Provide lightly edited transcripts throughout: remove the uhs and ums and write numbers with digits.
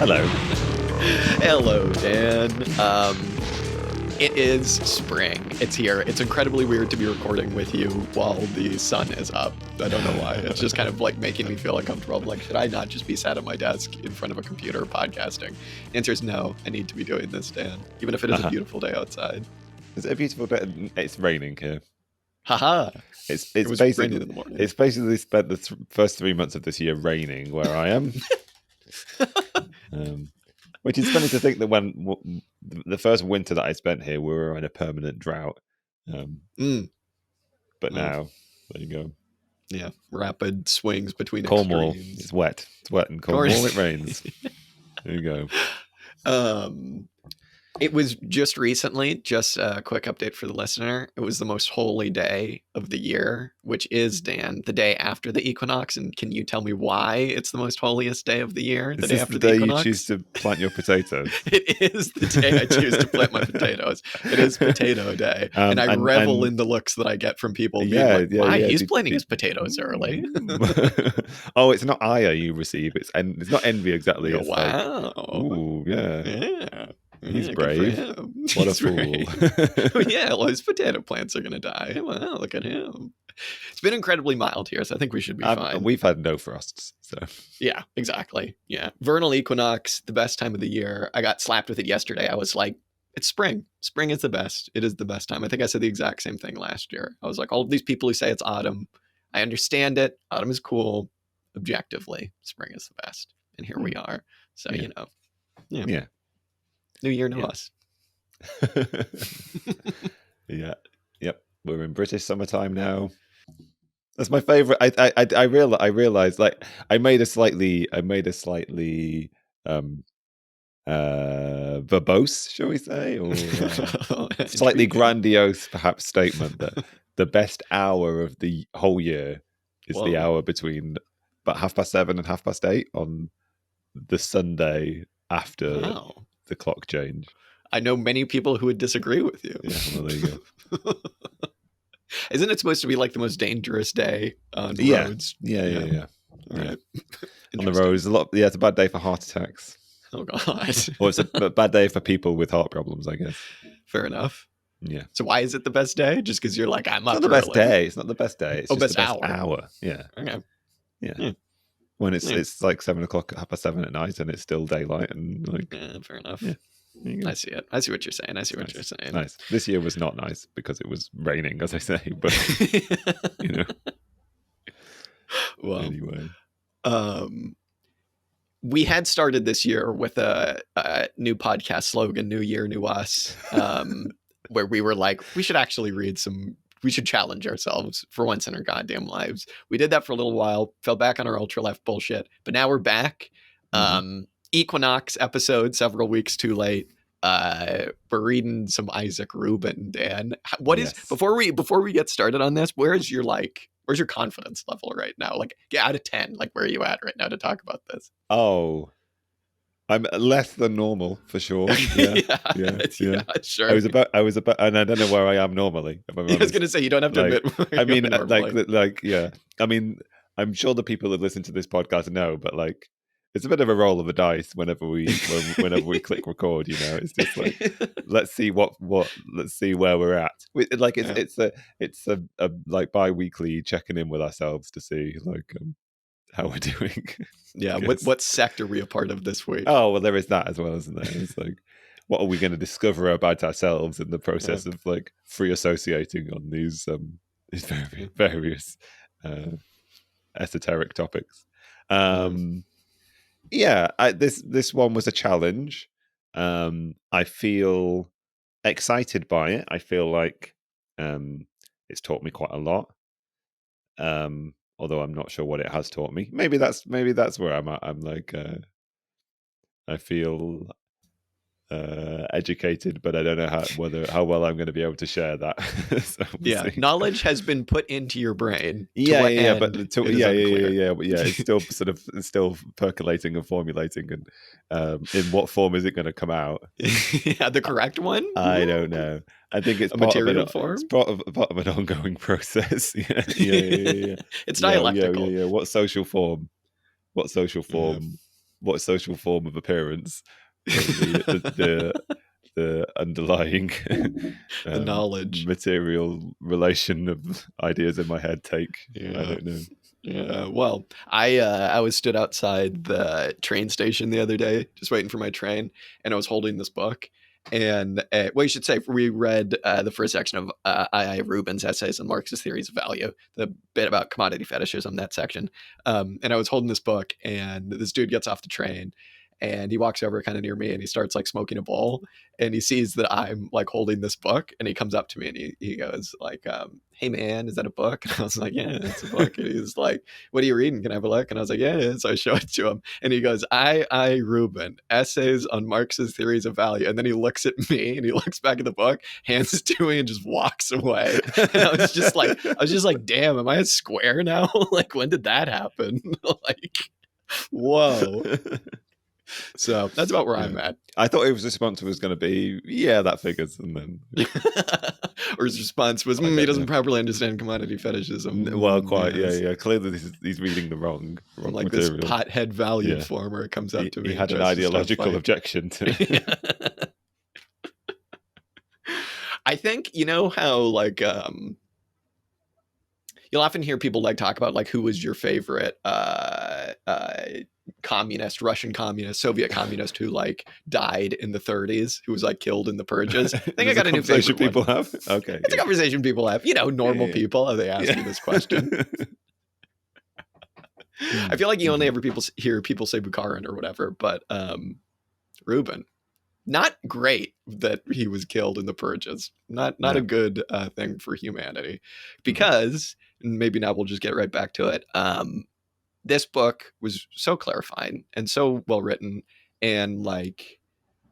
Hello. Hello, Dan. It is spring. It's here. It's incredibly weird to be recording with you while the sun is up. I don't know why. It's just kind of like making me feel uncomfortable. I'm like, should I not just be sat at my desk in front of a computer podcasting? The answer is no. I need to be doing this, Dan, even if it is a beautiful day outside. Is it a beautiful day? It's raining here. Haha. It was basically raining in the morning. It's basically spent the first 3 months of this year raining where I am. Which is funny to think that when the first winter that I spent here, we were in a permanent drought. But now, there you go. Yeah, rapid swings between Cornwall, extremes. it's wet. It's wet in Cornwall. It rains. There you go. It was just recently, just a quick update for the listener. It was the most holy day of the year, which is, Dan, the day after the equinox. And can you tell me why it's the most holiest day of the year? Is this the day you choose to plant your potatoes? It is the day I choose to plant my potatoes. It is potato day. And I revel in the looks that I get from people being like, why? He's planting his potatoes early. Oh, it's not ire you receive. It's not envy exactly. It's wow. Like, ooh, yeah. He's brave. What a fool. Yeah, well, his potato plants are going to die. Wow, look at him. It's been incredibly mild here, so I think we should be fine. We've had no frosts, so. Yeah, exactly. Yeah. Vernal equinox, the best time of the year. I got slapped with it yesterday. I was like, it's spring. Spring is the best. It is the best time. I think I said the exact same thing last year. I was like, all of these people who say it's autumn, I understand it. Autumn is cool. Objectively, spring is the best. And here we are. So, Yeah. New year, new us. Yeah. Yep. We're in British summertime now. That's my favorite. I realized like I made a slightly verbose, shall we say, or slightly grandiose perhaps statement that the best hour of the whole year is the hour between about 7:30 and 8:30 on the Sunday after the clock change. I know many people who would disagree with you. Yeah, well, there you go. Isn't it supposed to be like the most dangerous day on roads? Yeah. All right. On the roads, it's a bad day for heart attacks. Oh God. Or it's a bad day for people with heart problems, I guess. Fair enough. Yeah. So why is it the best day? Just because you're like, I'm up early. It's not the best day. It's just best the best hour. hour. Yeah. Okay. Yeah. When it's like 7 o'clock, 7:30 at night, and it's still daylight, and like. Yeah, fair enough. Yeah. I see it. I see what you're saying. Nice. This year was not nice because it was raining, as I say. But Well, anyway, we had started this year with a new podcast slogan, "New Year, New Us," where we were like, we should actually we should challenge ourselves for once in our goddamn lives. We did that for a little while, fell back on our ultra left bullshit, but now we're back. Equinox episode, several weeks too late. We're reading some Isaak Rubin, Dan. What is before we get started on this, where's your confidence level right now? Like, out of 10, like where are you at right now to talk about this? Oh, I'm less than normal for sure. Yeah, sure. I was about, and I don't know where I am normally. If I'm I was going to say, you don't have to admit. I mean, I mean, I'm sure the people that listen to this podcast know, but like, it's a bit of a roll of the dice whenever we click record. It's just like, let's see let's see where we're at. Like it's a like bi-weekly checking in with ourselves to see like how we're doing. Yeah, what sect are we a part of this week? Oh well, there is that as well, isn't there? It's like, what are we going to discover about ourselves in the process of like free associating on these various esoteric topics? Yeah, this one was a challenge. I feel excited by it. I feel like it's taught me quite a lot. Although I'm not sure what it has taught me. Maybe that's where I'm at. I'm like, I feel educated, but I don't know how well I'm going to be able to share that. So we'll see. Knowledge has been put into your brain. But it's still percolating and formulating, and in what form is it going to come out? Yeah, the correct one. I don't know. I think it's form. It's part of an ongoing process. Yeah. It's dialectical. Yeah. What social form? what social form of appearance the underlying The knowledge. material relation of ideas in my head take. Yeah. I don't know. Yeah. Well, I was stood outside the train station the other day, just waiting for my train, and I was holding this book. And well, you should say we read the first section of I. Rubin's essays on Marx's theories of value, the bit about commodity fetishism, that section. And I was holding this book, and this dude gets off the train, and he walks over kind of near me, and he starts like smoking a bowl, and he sees that I'm like holding this book, and he comes up to me, and he goes like, "Hey man, is that a book?" And I was like, "Yeah, it's a book." And he's like, "What are you reading? Can I have a look?" And I was like, "Yeah." So I show it to him, and he goes, I. Rubin, essays on Marx's theories of value. And then he looks at me, and he looks back at the book, hands it to me, and just walks away. And I was just like, damn, am I a square now? Like, when did that happen? Like, whoa. So that's about where I'm at. I thought his response was going to be, yeah, that figures. And then or his response was, he doesn't properly understand commodity fetishism. Well, quite, yeah. Clearly, he's reading the wrong like material. This pothead value former comes up to me. He had an ideological objection to. I think, you know how like you'll often hear people like talk about like who was your favorite communist, Russian communist, Soviet communist who like died in the 30s, who was like killed in the purges. I think I got a new favorite people one. have. Okay, it's a conversation people have. You know, normal people. They ask you this question. I feel like you only ever hear people say Bukharin or whatever, but Rubin. Not great that he was killed in the purges. Not a good thing for humanity, because maybe now we'll just get right back to it. This book was so clarifying and so well written, and like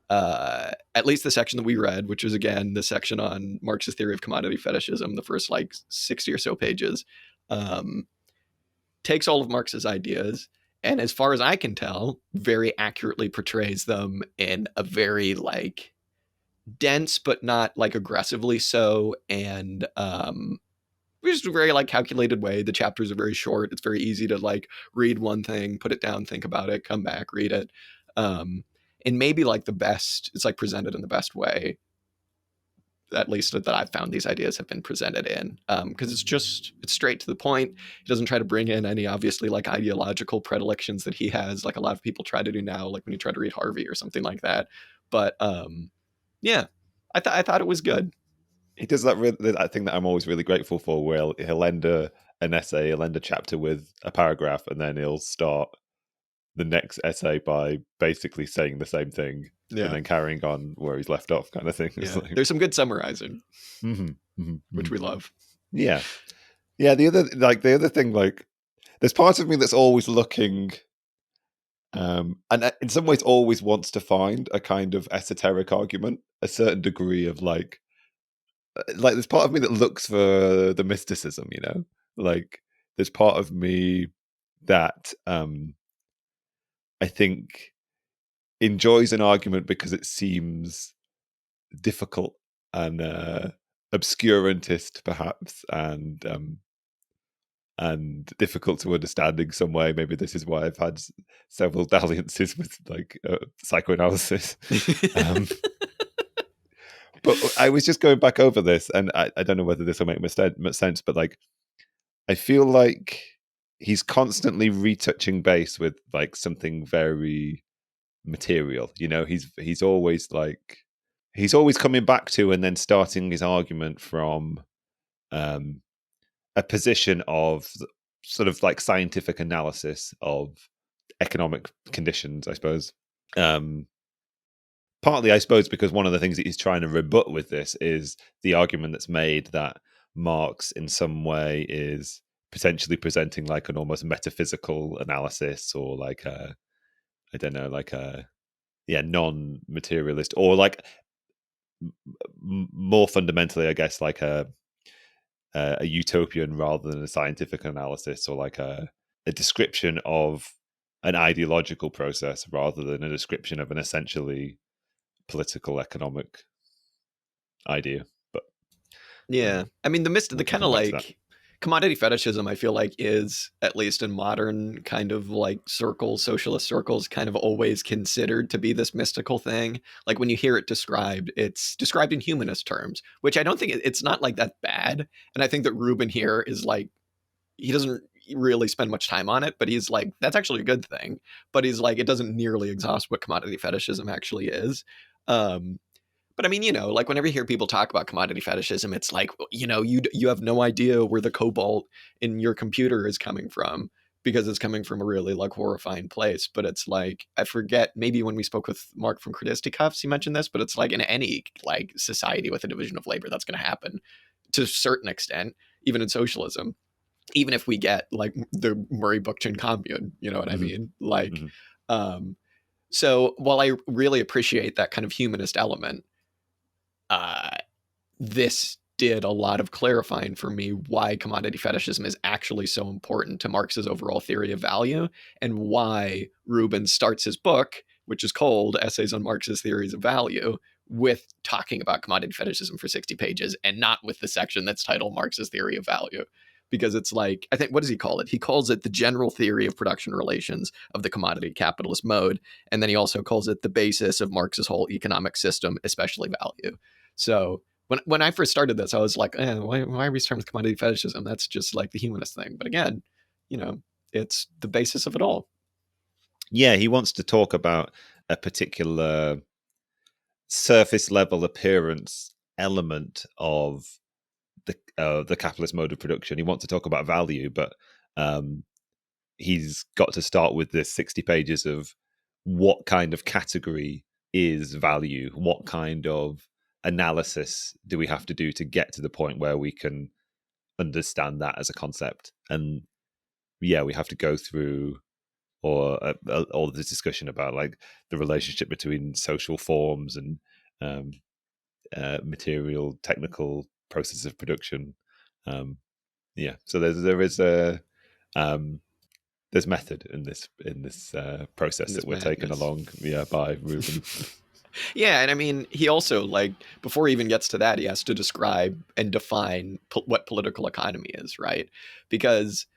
at least the section that we read, which was again the section on Marx's theory of commodity fetishism, the first like 60 or so pages, takes all of Marx's ideas, and as far as I can tell, very accurately portrays them in a very like dense but not like aggressively so, and just a very like calculated way. The chapters are very short. It's very easy to like read one thing, put it down, think about it, come back, read it. And maybe like the best, it's like presented in the best way, at least that I've found these ideas have been presented in, because it's straight to the point. He doesn't try to bring in any obviously like ideological predilections that he has, like a lot of people try to do now, like when you try to read Harvey or something like that. But yeah, I thought it was good. He does that thing that I'm always really grateful for, where he'll end an essay, he'll end a chapter with a paragraph, and then he'll start the next essay by basically saying the same thing, and then carrying on where he's left off, kind of thing. Yeah. Like, there's some good summarizing, which we love. Yeah. The other thing, like, there's part of me that's always looking, and in some ways always wants to find a kind of esoteric argument, a certain degree of like there's part of me that looks for the mysticism, you know, like there's part of me that I think enjoys an argument because it seems difficult and obscurantist perhaps, and difficult to understand in some way. Maybe this is why I've had several dalliances with like psychoanalysis. But I was just going back over this, and I don't know whether this will make much sense, but like I feel like he's constantly retouching base with like something very material. You know, he's always coming back to and then starting his argument from a position of sort of like scientific analysis of economic conditions, I suppose. Partly, I suppose, because one of the things that he's trying to rebut with this is the argument that's made that Marx in some way is potentially presenting like an almost metaphysical analysis, or like a, I don't know, like a non-materialist, or like more fundamentally, I guess, like a utopian rather than a scientific analysis, or like a description of an ideological process rather than a description of an essentially political economic idea. But yeah, I mean the kind of like commodity fetishism, I feel like, is, at least in modern kind of like circles, socialist circles, kind of always considered to be this mystical thing. Like when you hear it described, it's described in humanist terms, which I don't think it's not like that bad. And I think that Rubin here is like, he doesn't really spend much time on it, but he's like, that's actually a good thing. But he's like, it doesn't nearly exhaust what commodity fetishism actually is. Um, but I mean, like whenever you hear people talk about commodity fetishism, it's like, you have no idea where the cobalt in your computer is coming from because it's coming from a really like horrifying place. But it's like, I forget, maybe when we spoke with Mark from Critisticuffs, he mentioned this, but it's like in any like society with a division of labor, that's going to happen to a certain extent, even in socialism. Even if we get like the Murray Bookchin commune, you know what I mean? Like, so while I really appreciate that kind of humanist element, this did a lot of clarifying for me why commodity fetishism is actually so important to Marx's overall theory of value, and why Rubin starts his book, which is called Essays on Marx's Theories of Value, with talking about commodity fetishism for 60 pages and not with the section that's titled Marx's Theory of Value. Because it's like, I think, what does he call it? He calls it the general theory of production relations of the commodity capitalist mode. And then he also calls it the basis of Marx's whole economic system, especially value. So when I first started this, I was like, why are we starting with commodity fetishism? That's just like the humanist thing. But again, it's the basis of it all. Yeah, he wants to talk about a particular surface level appearance element of the capitalist mode of production. He wants to talk about value, but he's got to start with this 60 pages of what kind of category is value, what kind of analysis do we have to do to get to the point where we can understand that as a concept. And yeah, we have to go through all this discussion about like the relationship between social forms and material technical process of production. Yeah, so there's there's method in this process that we're taken along by Rubin. Yeah, and I mean, he also, like, before he even gets to that, he has to describe and define what political economy is, right? Because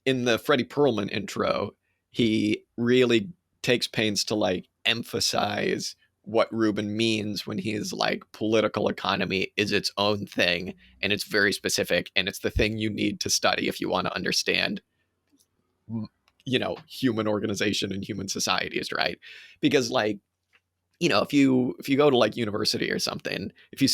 in the Freddie Perlman intro, he really takes pains to like emphasize what Rubin means when he is like, political economy is its own thing, and it's very specific, and it's the thing you need to study if you want to understand human organization and human societies, right? Because like, if you go to like university or something, if you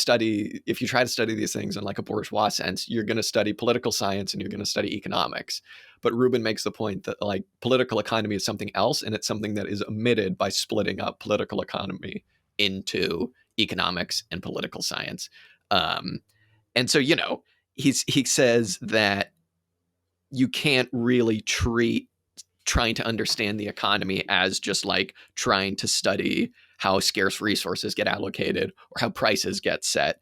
try to study these things in like a bourgeois sense, you're going to study political science and you're going to study economics. But Rubin makes the point that like political economy is something else, and it's something that is omitted by splitting up political economy into economics and political science. And so he says that you can't really treat trying to understand the economy as just like trying to study how scarce resources get allocated or how prices get set.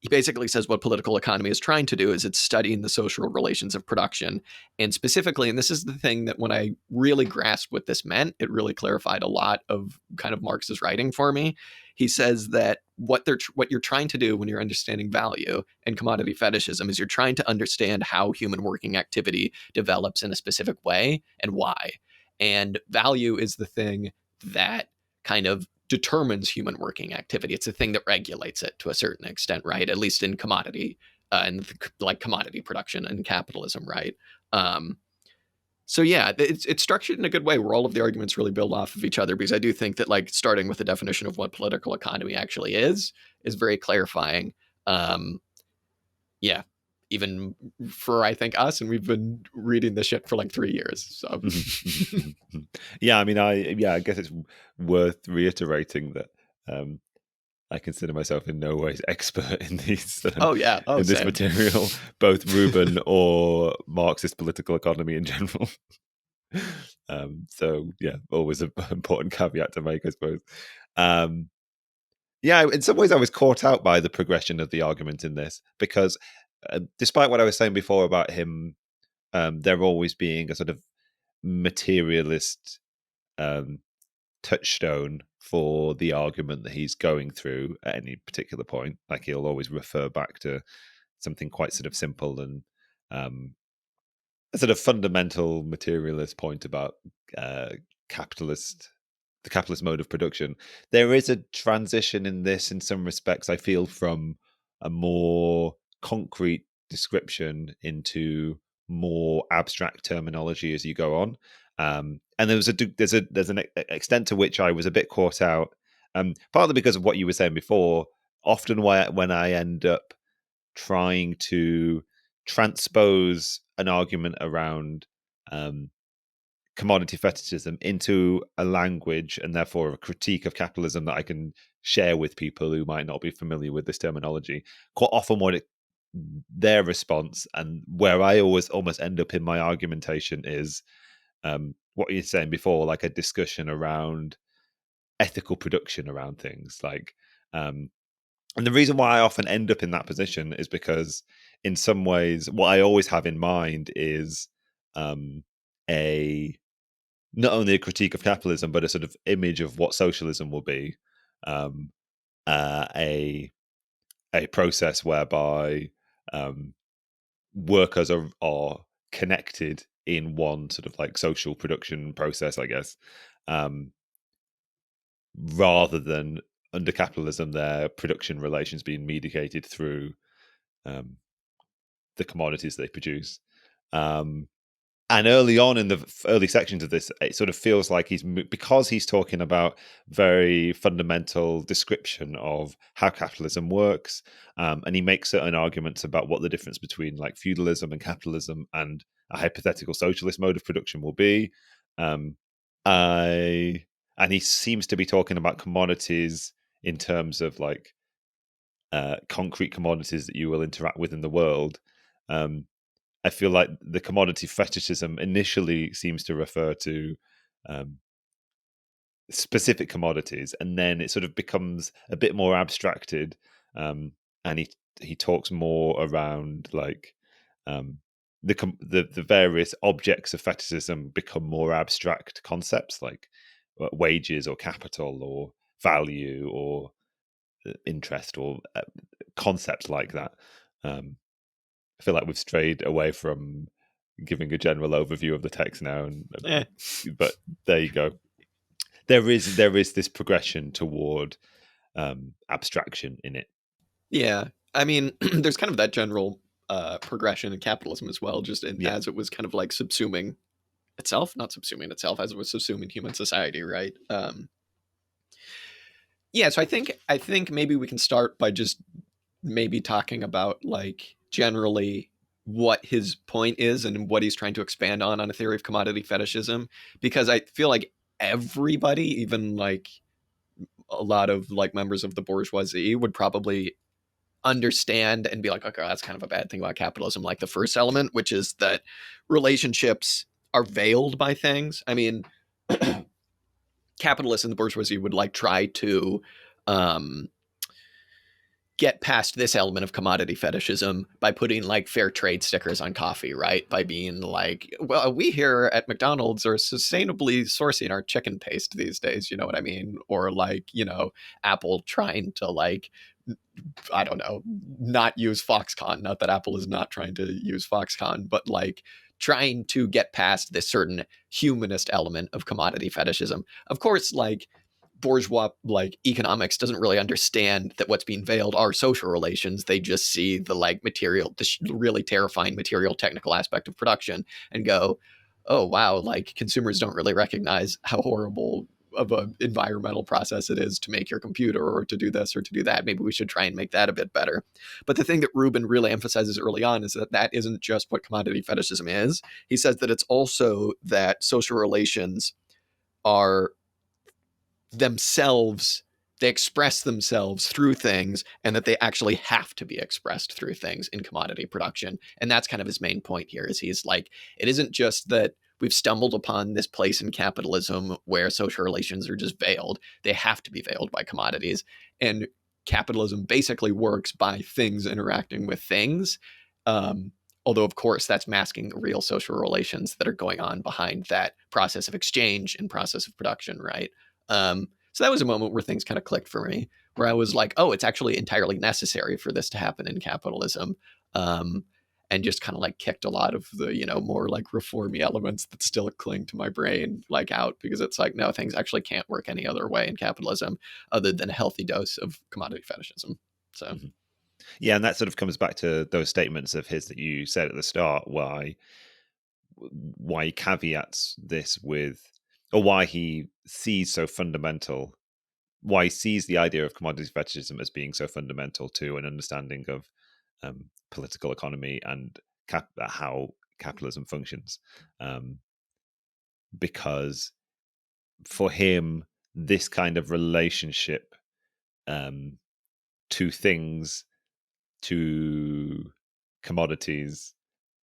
He basically says what political economy is trying to do is it's studying the social relations of production. And specifically, and this is the thing that when I really grasped what this meant, it really clarified a lot of kind of Marx's writing for me. He says that what you're trying to do when you're understanding value and commodity fetishism is you're trying to understand how human working activity develops in a specific way and why. And value is the thing that kind of determines human working activity. It's a thing that regulates it to a certain extent, right? At least in commodity and like commodity production and capitalism, right? So yeah, it's structured in a good way where all of the arguments really build off of each other, because I do think that like starting with the definition of what political economy actually is very clarifying. Yeah, even for I think us, and we've been reading this shit for like 3 years. So yeah, I mean, I guess it's worth reiterating that I consider myself in no way expert in these. In this material, both Rubin or Marxist political economy in general. So yeah, always an important caveat to make, I suppose. Yeah, in some ways, I was caught out by the progression of the argument in this, because despite what I was saying before about him, there always being a sort of materialist touchstone for the argument that he's going through at any particular point. Like he'll always refer back to something quite sort of simple and a sort of fundamental materialist point about uh, the capitalist mode of production. There is a transition in this in some respects, I feel, from a more concrete description into more abstract terminology as you go on. And there's an extent to which I was a bit caught out, partly because of what you were saying before. Often when I end up trying to transpose an argument around commodity fetishism into a language and therefore a critique of capitalism that I can share with people who might not be familiar with this terminology. Quite often, their response and where I always almost end up in my argumentation is what you're saying before, like a discussion around ethical production around things, like. And the reason why I often end up in that position is because, in some ways, what I always have in mind is a not only a critique of capitalism, but a sort of image of what socialism will be, um, a process whereby workers are connected in one sort of like social production process, I guess, rather than under capitalism, their production relations being mediated through the commodities they produce. And early on in the early sections of this, it sort of feels like because he's talking about very fundamental description of how capitalism works, and he makes certain arguments about what the difference between like feudalism and capitalism and a hypothetical socialist mode of production will be. I and he seems to be talking about commodities in terms of like concrete commodities that you will interact with in the world. I feel like the commodity fetishism initially seems to refer to specific commodities, and then it sort of becomes a bit more abstracted, and he talks more around like the various objects of fetishism become more abstract concepts like wages or capital or value or interest or concepts like that. I feel like we've strayed away from giving a general overview of the text now, but there you go. There is this progression toward abstraction in it. Yeah. I mean, there's kind of that general progression in capitalism as well, just Yeah, as it was kind of like subsuming itself, not subsuming itself, as it was subsuming human society, right? Yeah, so I think maybe we can start by just maybe talking about like generally what his point is and what he's trying to expand on a theory of commodity fetishism, because I feel like everybody, even like a lot of like members of the bourgeoisie, would probably understand and be like, okay, that's kind of a bad thing about capitalism, like the first element, which is that relationships are veiled by things. I mean, capitalists and the bourgeoisie would like try to um, get past this element of commodity fetishism by putting like fair trade stickers on coffee, right? By being like, well, we here at McDonald's are sustainably sourcing our chicken paste these days, you know what I mean? Or like, Apple trying to like, I don't know, not use Foxconn. Not that Apple is not trying to use Foxconn, but like trying to get past this certain humanist element of commodity fetishism. Of course, like bourgeois like economics doesn't really understand that what's being veiled are social relations. They just see the like material, the really terrifying material technical aspect of production and go, oh wow, like consumers don't really recognize how horrible of an environmental process it is to make your computer or to do this or to do that. Maybe we should try and make that a bit better. But the thing that Rubin really emphasizes early on is that that isn't just what commodity fetishism is. He says that it's also that social relations are themselves, they express themselves through things, and that they actually have to be expressed through things in commodity production. And that's kind of his main point here, is he's like, it isn't just that we've stumbled upon this place in capitalism where social relations are just veiled. They have to be veiled by commodities. And capitalism basically works by things interacting with things. Although, of course, that's masking the real social relations that are going on behind that process of exchange and process of production, right? So that was a moment where things kind of clicked for me, where I was like, oh, it's actually entirely necessary for this to happen in capitalism. Um, and just kind of like kicked a lot of the, you know, more like reformy elements that still cling to my brain like out, because it's like, no, things actually can't work any other way in capitalism other than a healthy dose of commodity fetishism. So Mm-hmm. Yeah, and that sort of comes back to those statements of his that you said at the start, why he caveats this with, or why he sees so fundamental, why he sees the idea of commodity fetishism as being so fundamental to an understanding of political economy and how capitalism functions. Because for him, this kind of relationship to things, to commodities,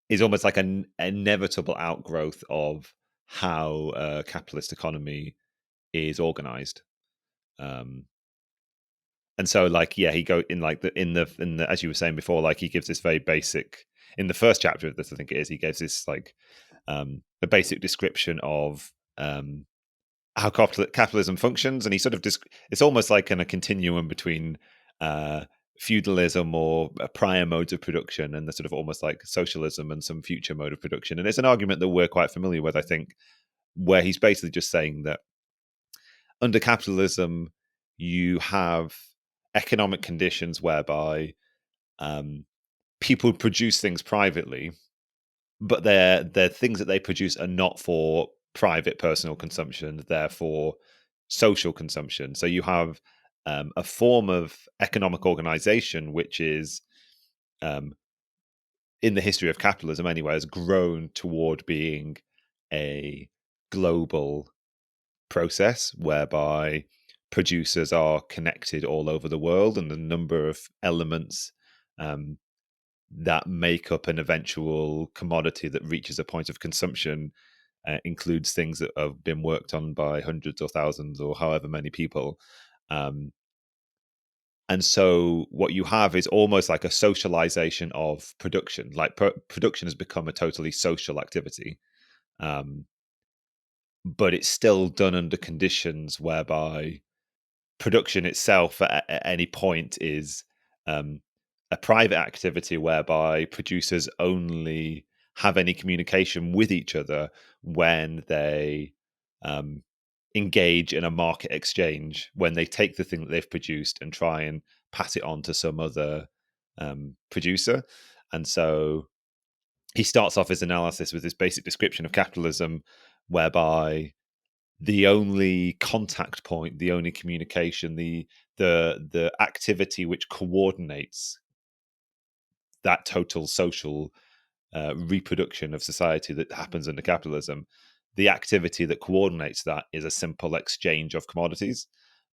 is almost like an inevitable outgrowth of how a capitalist economy is organized. And so, like, yeah, he go in like in the as you were saying before, like he gives this very basic, in the first chapter of this, I think it is, he gives this like a basic description of how capitalism functions, and he sort of it's almost like in a continuum between feudalism or prior modes of production and the sort of almost like socialism and some future mode of production. And it's an argument that we're quite familiar with, I think, where he's basically just saying that under capitalism you have economic conditions whereby people produce things privately, but they're things that they produce are not for private personal consumption, they're for social consumption. So you have a form of economic organization which is in the history of capitalism anyway has grown toward being a global process whereby producers are connected all over the world, and the number of elements that make up an eventual commodity that reaches a point of consumption includes things that have been worked on by hundreds or thousands or however many people. And so what you have is almost like a socialization of production. Like production has become a totally social activity, but it's still done under conditions whereby production itself at any point is a private activity whereby producers only have any communication with each other when they engage in a market exchange, when they take the thing that they've produced and try and pass it on to some other producer. And so he starts off his analysis with this basic description of capitalism whereby the only contact point, the only communication, the activity which coordinates that total social reproduction of society that happens under capitalism, the activity that coordinates that is a simple exchange of commodities.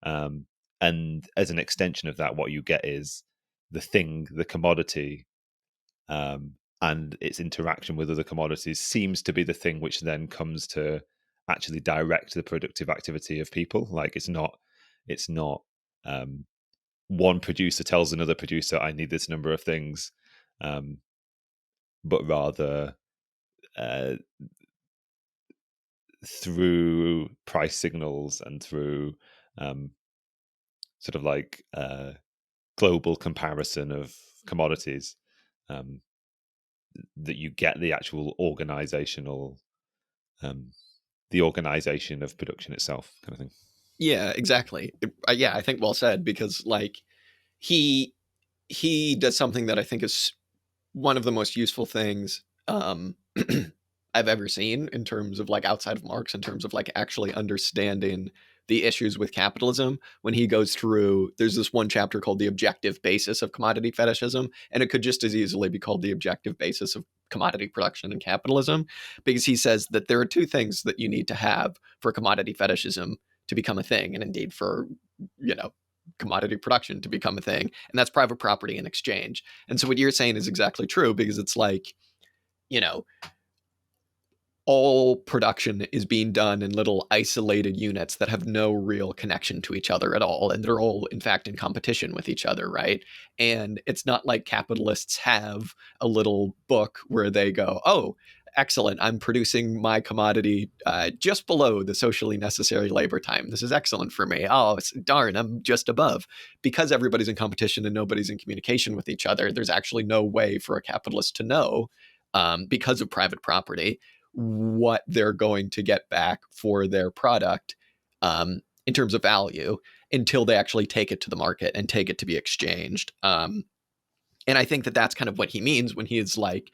And as an extension of that, what you get is the commodity, and its interaction with other commodities seems to be the thing which then comes to actually direct the productive activity of people. Like it's not one producer tells another producer, I need this number of things, but rather through price signals and through sort of like global comparison of commodities, that you get the actual organizational, the organization of production itself, kind of thing. yeah, exactly. Yeah, I think well said, because like he does something that I think is one of the most useful things I've ever seen in terms of like outside of Marx, in terms of like actually understanding the issues with capitalism. When he goes through, there's this one chapter called The Objective Basis of Commodity Fetishism, and it could just as easily be called The Objective Basis of Commodity Production and Capitalism, because he says that there are two things that you need to have for commodity fetishism to become a thing, and indeed for, you know, commodity production to become a thing, and that's private property and exchange. And so what you're saying is exactly true, because it's like, you know, all production is being done in little isolated units that have no real connection to each other at all, and they're all in fact in competition with each other, right? And it's not like capitalists have a little book where they go, oh, excellent. I'm producing my commodity just below the socially necessary labor time. This is excellent for me. Oh, darn, I'm just above. Because everybody's in competition and nobody's in communication with each other, there's actually no way for a capitalist to know, because of private property, what they're going to get back for their product in terms of value until they actually take it to the market and take it to be exchanged. And I think that that's kind of what he means when he is like,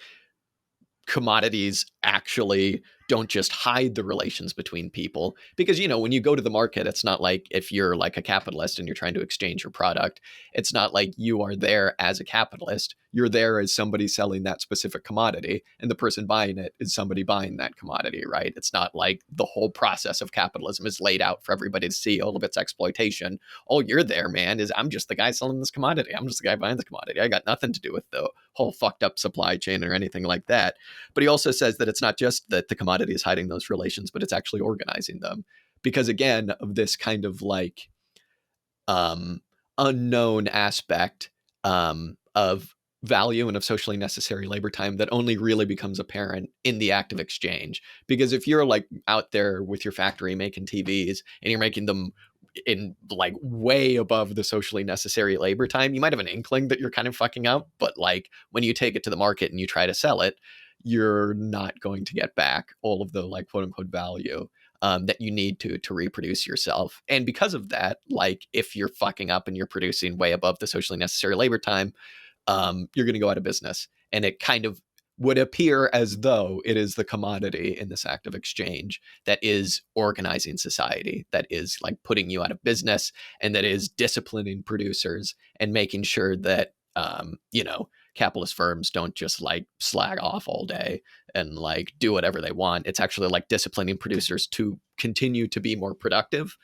commodities actually don't just hide the relations between people. Because, you know, when you go to the market, it's not like if you're like a capitalist and you're trying to exchange your product, it's not like you are there as a capitalist. You're there as somebody selling that specific commodity, and the person buying it is somebody buying that commodity, right? It's not like the whole process of capitalism is laid out for everybody to see all of its exploitation. All you're there, man, is I'm just the guy selling this commodity. I'm just the guy buying the commodity. I got nothing to do with the whole fucked up supply chain or anything like that. But he also says that it's not just that the commodity is hiding those relations, but it's actually organizing them. Because again, of this kind of like unknown aspect of value and of socially necessary labor time that only really becomes apparent in the act of exchange. Because if you're like out there with your factory making TVs and you're making them in like way above the socially necessary labor time, you might have an inkling that you're kind of fucking up. But like when you take it to the market and you try to sell it, you're not going to get back all of the like quote unquote value that you need to reproduce yourself. And because of that, like if you're fucking up and you're producing way above the socially necessary labor time, you're going to go out of business. And it kind of would appear as though it is the commodity in this act of exchange that is organizing society, that is like putting you out of business, and that is disciplining producers and making sure that, you know, capitalist firms don't just like slag off all day and like do whatever they want. It's actually like disciplining producers to continue to be more productive.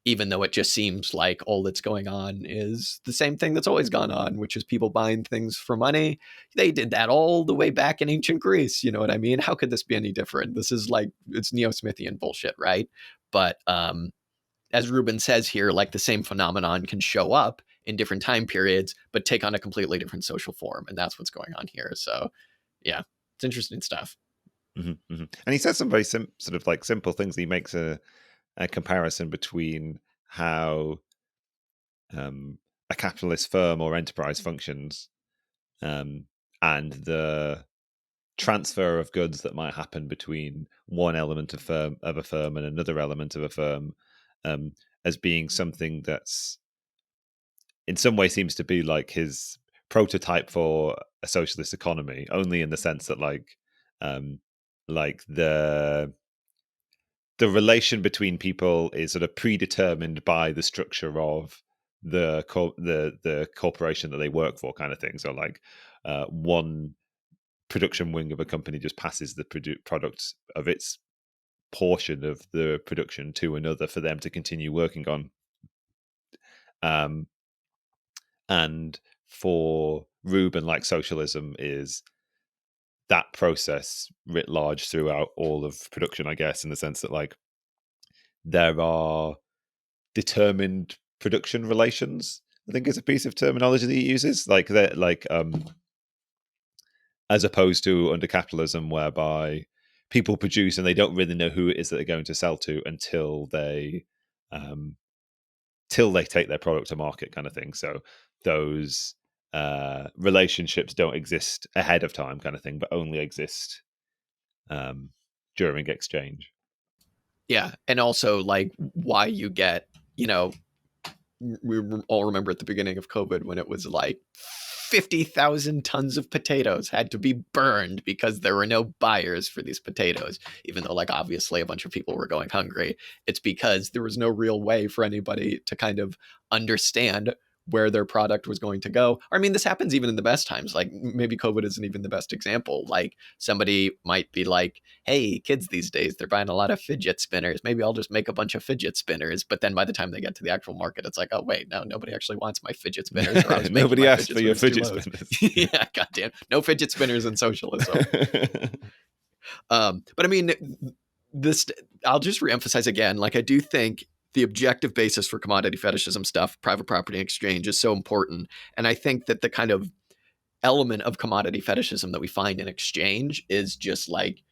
Even though it just seems like all that's going on is the same thing that's always gone on, which is people buying things for money. They did that all the way back in ancient Greece. You know what I mean? How could this be any different? This is like, it's neo-Smithian bullshit, right? But as Rubin says here, like the same phenomenon can show up in different time periods, but take on a completely different social form. And that's what's going on here. So yeah, it's interesting stuff. Mm-hmm, mm-hmm. And he says some very sort of like simple things. He makes a comparison between how a capitalist firm or enterprise functions, and the transfer of goods that might happen between one element of a firm and another element of a firm, as being something that's in some way seems to be like his prototype for a socialist economy, only in the sense that like the relation between people is sort of predetermined by the structure of the corporation that they work for, kind of thing. So like one production wing of a company just passes the product of its portion of the production to another for them to continue working on. And for Rubin, like socialism is that process writ large throughout all of production, I guess, in the sense that like there are determined production relations, I think is a piece of terminology that he uses, like that, like as opposed to under capitalism, whereby people produce and they don't really know who it is that they're going to sell to until they take their product to market, kind of thing. So those relationships don't exist ahead of time, kind of thing, but only exist during exchange. Yeah. And also like why you get, you know, we all remember at the beginning of COVID when it was like 50,000 tons of potatoes had to be burned because there were no buyers for these potatoes, even though like obviously a bunch of people were going hungry. It's because there was no real way for anybody to kind of understand where their product was going to go. Or, I mean, this happens even in the best times. Like maybe COVID isn't even the best example. Like somebody might be like, hey, kids these days, they're buying a lot of fidget spinners. Maybe I'll just make a bunch of fidget spinners. But then by the time they get to the actual market, it's like, oh, wait, no, nobody actually wants my fidget spinners. Or I was nobody asked for your fidget spinners. Yeah, goddamn. No fidget spinners in socialism. But I mean, this, I'll just reemphasize again, like I do think the objective basis for commodity fetishism stuff, private property exchange, is so important. And I think that the kind of element of commodity fetishism that we find in exchange is just like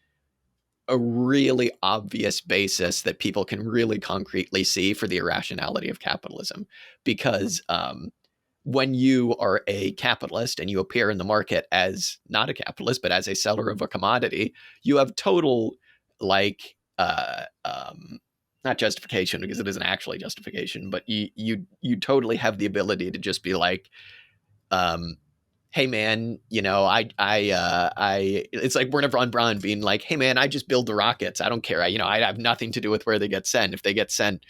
a really obvious basis that people can really concretely see for the irrationality of capitalism. Because when you are a capitalist and you appear in the market as not a capitalist, but as a seller of a commodity, you have total, like, not justification, because it isn't actually justification, but you totally have the ability to just be like, hey man, it's like Werner von Braun being like, hey man, I just build the rockets. I don't care. I have nothing to do with where they get sent. If they get sent,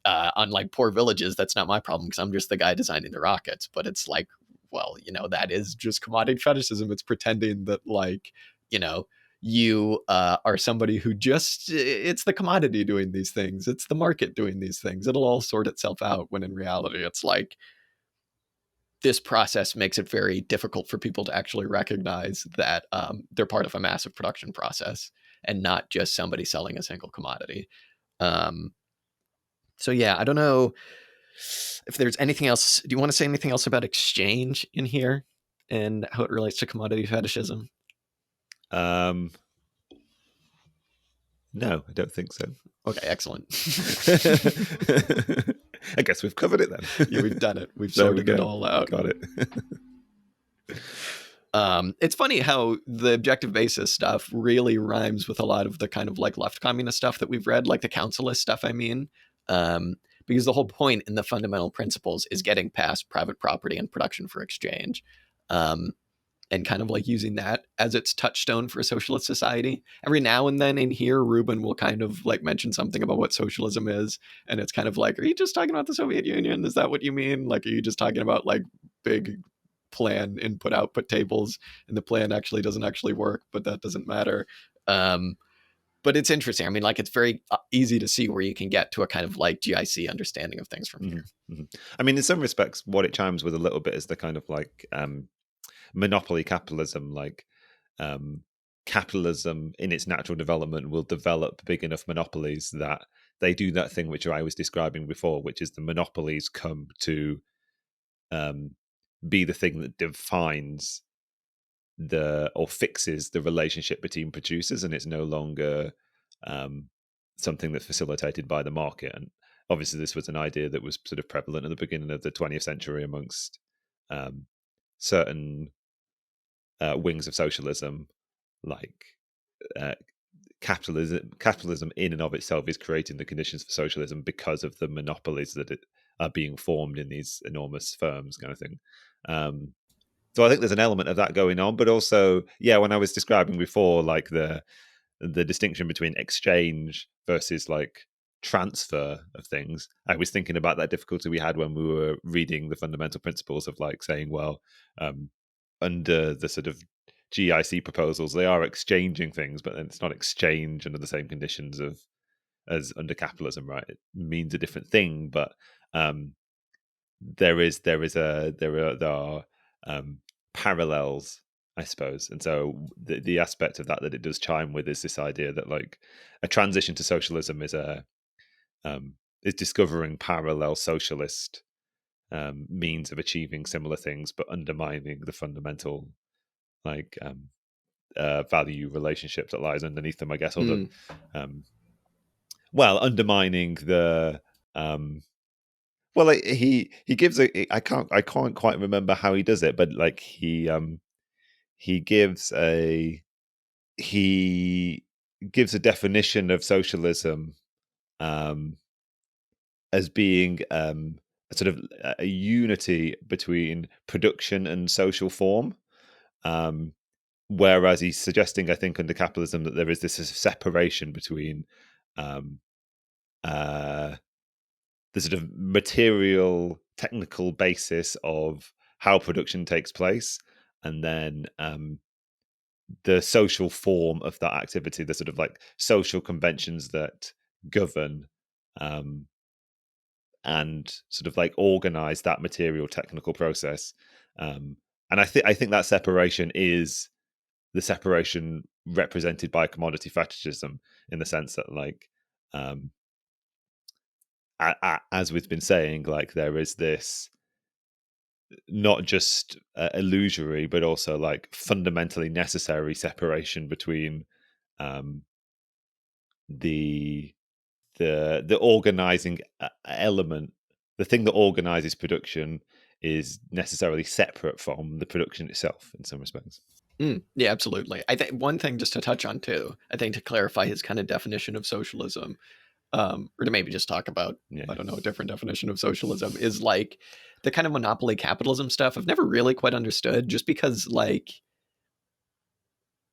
on like poor villages, that's not my problem because I'm just the guy designing the rockets. But it's like, well, that is just commodity fetishism. It's pretending that, like, you are somebody who it's the commodity doing these things. It's the market doing these things. It'll all sort itself out, when in reality, it's like, this process makes it very difficult for people to actually recognize that they're part of a massive production process and not just somebody selling a single commodity. So yeah, I don't know if there's anything else. Do you want to say anything else about exchange in here and how it relates to commodity fetishism? No, I don't think so. Okay, excellent. I guess we've covered it then. Yeah, we've done it. We've There we sorted it go. all out. Got it. It's funny how the objective basis stuff really rhymes with a lot of the kind of like left communist stuff that we've read, like the councilist stuff, I mean. Because the whole point in the fundamental principles is getting past private property and production for exchange. And kind of like using that as its touchstone for a socialist society. Every now and then in here, Rubin will kind of like mention something about what socialism is. And it's kind of like, are you just talking about the Soviet Union? Is that what you mean? Like, are you just talking about like big plan input output tables, and the plan actually doesn't actually work, but that doesn't matter. But it's interesting. I mean, like, it's very easy to see where you can get to a kind of like GIC understanding of things from here. Mm-hmm. I mean, in some respects, what it chimes with a little bit is the kind of like monopoly capitalism. Like capitalism in its natural development will develop big enough monopolies that they do that thing which I was describing before, which is the monopolies come to be the thing that defines or fixes the relationship between producers, and it's no longer something that's facilitated by the market. And obviously this was an idea that was sort of prevalent at the beginning of the 20th century amongst certain wings of socialism, like capitalism in and of itself is creating the conditions for socialism because of the monopolies that are being formed in these enormous firms, kind of thing. So I think there's an element of that going on, but also, yeah, when I was describing before, like the distinction between exchange versus like transfer of things, I was thinking about that difficulty we had when we were reading the fundamental principles of like saying, well, under the sort of GIC proposals, they are exchanging things, but then it's not exchange under the same conditions as under capitalism, right? It means a different thing, but there are parallels, I suppose. And so the aspect of that it does chime with is this idea that like a transition to socialism is discovering parallel socialist means of achieving similar things, but undermining the fundamental like value relationship that lies underneath them, I guess, or the undermining the well, like, he gives I can't quite remember how he does it, but like he gives a definition of socialism as being a sort of a unity between production and social form, whereas he's suggesting, I think, under capitalism that there is this separation between the sort of material technical basis of how production takes place, and then the social form of that activity, the sort of like social conventions that govern and sort of like organize that material technical process. And I think that separation is the separation represented by commodity fetishism, in the sense that like as we've been saying, like there is this not just illusory, but also like fundamentally necessary separation between um, the organizing element, the thing that organizes production, is necessarily separate from the production itself in some respects. Yeah, absolutely. I think one thing just to touch on too, I think to clarify his kind of definition of socialism, or to maybe just talk about, I Yeah. don't know, a different definition of socialism is like the kind of monopoly capitalism stuff. I've never really quite understood, just because like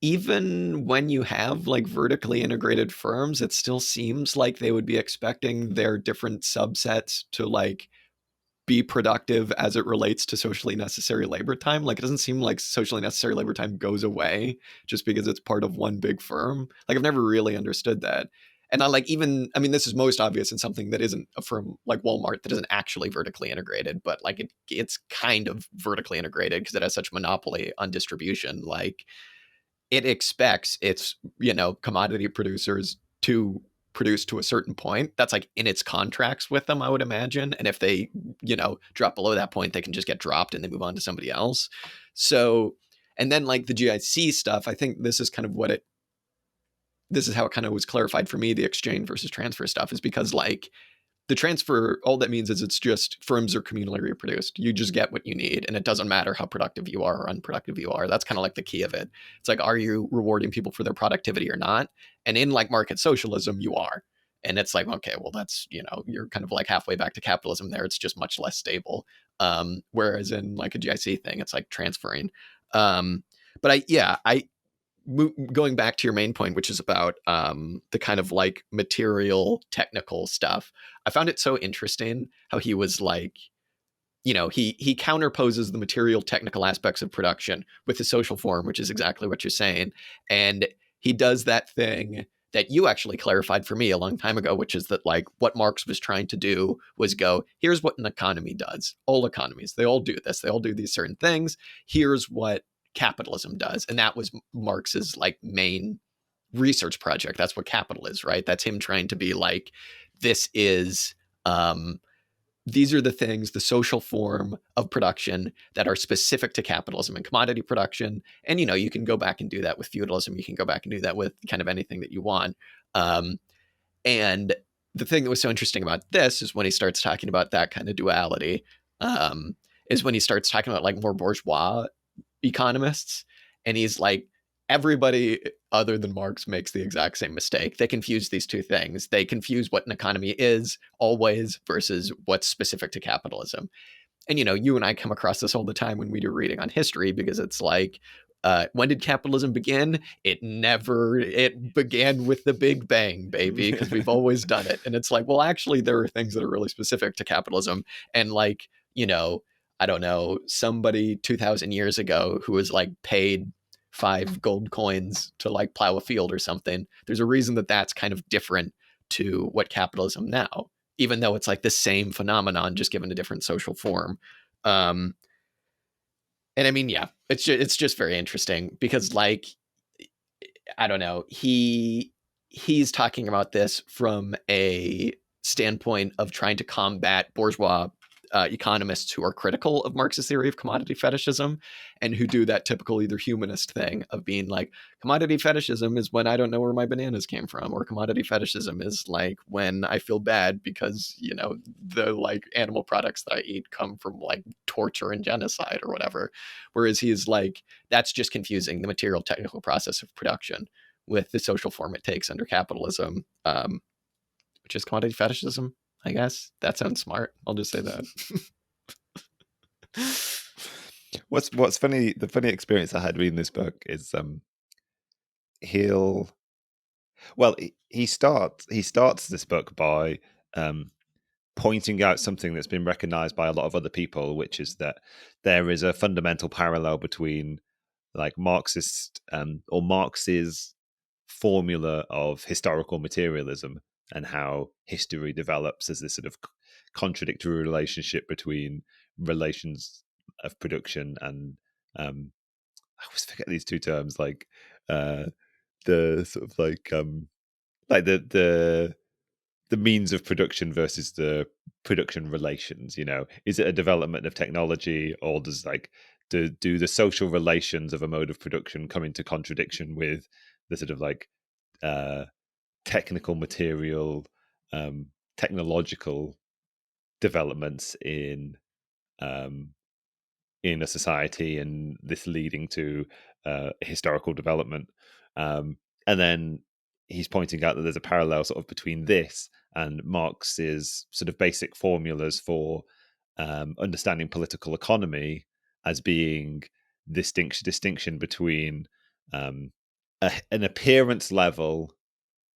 even when you have like vertically integrated firms, it still seems like they would be expecting their different subsets to like be productive as it relates to socially necessary labor time. Like it doesn't seem like socially necessary labor time goes away just because it's part of one big firm. Like I've never really understood that. And I like even, I mean, this is most obvious in something that isn't a firm like Walmart that isn't actually vertically integrated, but like it's kind of vertically integrated because it has such monopoly on distribution. Like it expects its, you know, commodity producers to produce to a certain point. That's like in its contracts with them, I would imagine. And if they, you know, drop below that point, they can just get dropped and they move on to somebody else. So, and then like the GIC stuff, I think this is kind of what it, this is how it kind of was clarified for me, the exchange versus transfer stuff, is because like the transfer, all that means is it's just firms are communally reproduced. You just get what you need, and it doesn't matter how productive you are or unproductive you are. That's kind of like the key of it. It's like, are you rewarding people for their productivity or not? And in like market socialism, you are. And it's like, okay, well, that's, you know, you're kind of like halfway back to capitalism there. It's just much less stable. Whereas in like a GIC thing, it's like transferring. But I going back to your main point, which is about the kind of like material technical stuff, I found it so interesting how he was like, you know, he counterposes the material technical aspects of production with the social form, which is exactly what you're saying. And he does that thing that you actually clarified for me a long time ago, which is that like what Marx was trying to do was go, here's what an economy does. All economies, they all do this. They all do these certain things. Here's what capitalism does. And that was Marx's like main research project. That's what capital is, right? That's him trying to be like, this is these are the things, the social form of production that are specific to capitalism and commodity production. And, you know, you can go back and do that with feudalism. You can go back and do that with kind of anything that you want. Um, and the thing that was so interesting about this is when he starts talking about that kind of duality, um, is when he starts talking about like more bourgeois economists. And he's like, everybody other than Marx makes the exact same mistake. They confuse these two things. They confuse what an economy is always versus what's specific to capitalism. And, you know, you and I come across this all the time when we do reading on history, because it's like, when did capitalism begin? It began with the Big Bang, baby, because we've always done it. And it's like, well, actually, there are things that are really specific to capitalism. And like, you know, I don't know, somebody 2000 years ago who was like paid 5 gold coins to like plow a field or something. There's a reason that that's kind of different to what capitalism now, even though it's like the same phenomenon, just given a different social form. Um, and I mean, yeah, it's just very interesting because, like, I don't know, he's talking about this from a standpoint of trying to combat bourgeois economists who are critical of Marx's theory of commodity fetishism and who do that typical either humanist thing of being like, commodity fetishism is when I don't know where my bananas came from, or commodity fetishism is like when I feel bad because, you know, the like animal products that I eat come from like torture and genocide or whatever. Whereas he's like, that's just confusing the material technical process of production with the social form it takes under capitalism, which is commodity fetishism. I guess that sounds smart. I'll just say that. What's funny? The funny experience I had reading this book is he'll well he starts this book by um, pointing out something that's been recognized by a lot of other people, which is that there is a fundamental parallel between like Marxist or Marx's formula of historical materialism and how history develops as this sort of contradictory relationship between relations of production and I always forget these two terms, uh the sort of like the the means of production versus the production relations. Is it a development of technology, or does do the social relations of a mode of production come into contradiction with the sort of technical material, technological developments in a society, and this leading to historical development. And then he's pointing out that there's a parallel sort of between this and Marx's sort of basic formulas for understanding political economy as being distinction between an appearance level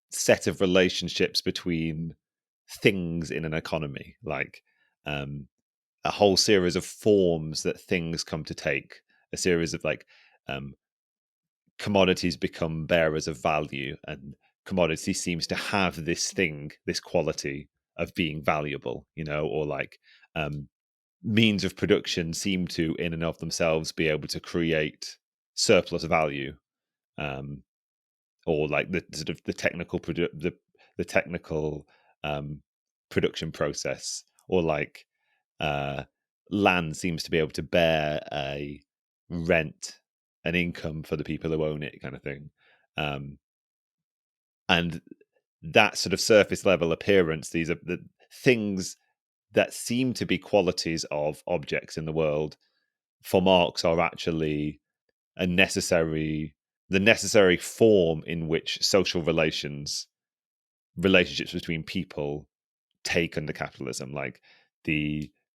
set of relationships between things in an economy, like a whole series of forms that things come to take, a series of um, commodities become bearers of value, and commodity seems to have this thing, this quality of being valuable, or means of production seem to, in and of themselves, be able to create surplus value, or the sort of the technical production process, or uh, land seems to be able to bear a rent, an income for the people who own it, kind of thing. And that sort of surface level appearance, these are the things that seem to be qualities of objects in the world, for Marx, are actually the necessary form in which social relationships between people take under capitalism.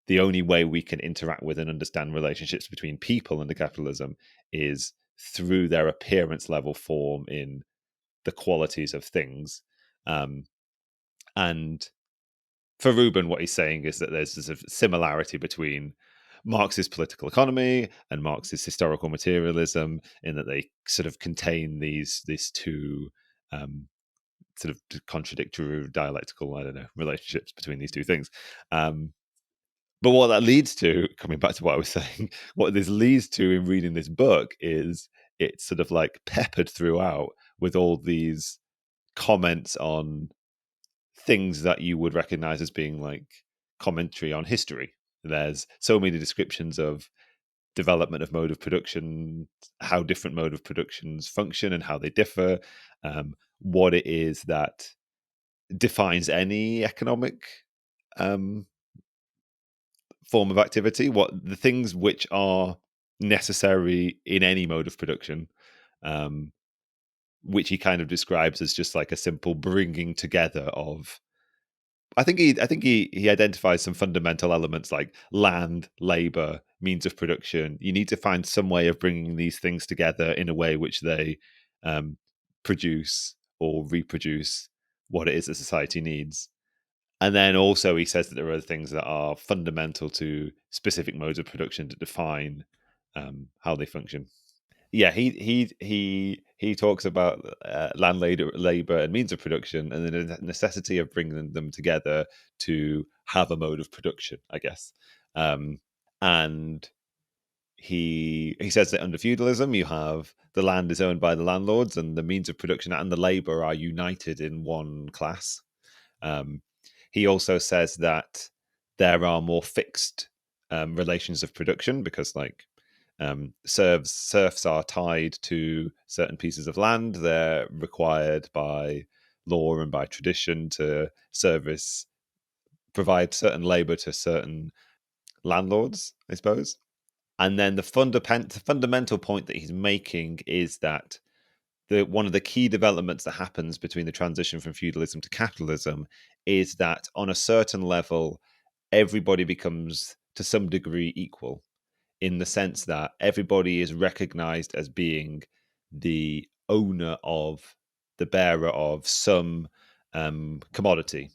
The only way we can interact with and understand relationships between people under capitalism is through their appearance level form in the qualities of things. And for Rubin, what he's saying is that there's this similarity between Marx's political economy and Marx's historical materialism, in that they sort of contain these two sort of contradictory dialectical, I don't know, relationships between these two things. But what that leads to, coming back to what I was saying, what this leads to in reading this book is it's sort of peppered throughout with all these comments on things that you would recognize as being commentary on history. There's so many descriptions of development of mode of production, how different mode of productions function and how they differ, what it is that defines any economic form of activity, what the things which are necessary in any mode of production, which he kind of describes as just a simple bringing together of. I think he identifies some fundamental elements like land, labor, means of production. You need to find some way of bringing these things together in a way which they produce or reproduce what it is that society needs. And then also he says that there are things that are fundamental to specific modes of production to define how they function. Yeah, he talks about land, labor, and means of production, and the necessity of bringing them together to have a mode of production, I guess. And he says that under feudalism, you have the land is owned by the landlords, and the means of production and the labor are united in one class. He also says that there are more fixed relations of production, because serfs are tied to certain pieces of land. They're required by law and by tradition to provide certain labor to certain landlords, I suppose. And then the fundamental point that he's making is that one of the key developments that happens between the transition from feudalism to capitalism is that on a certain level, everybody becomes to some degree equal, in the sense that everybody is recognized as being the owner of, the bearer of some commodity.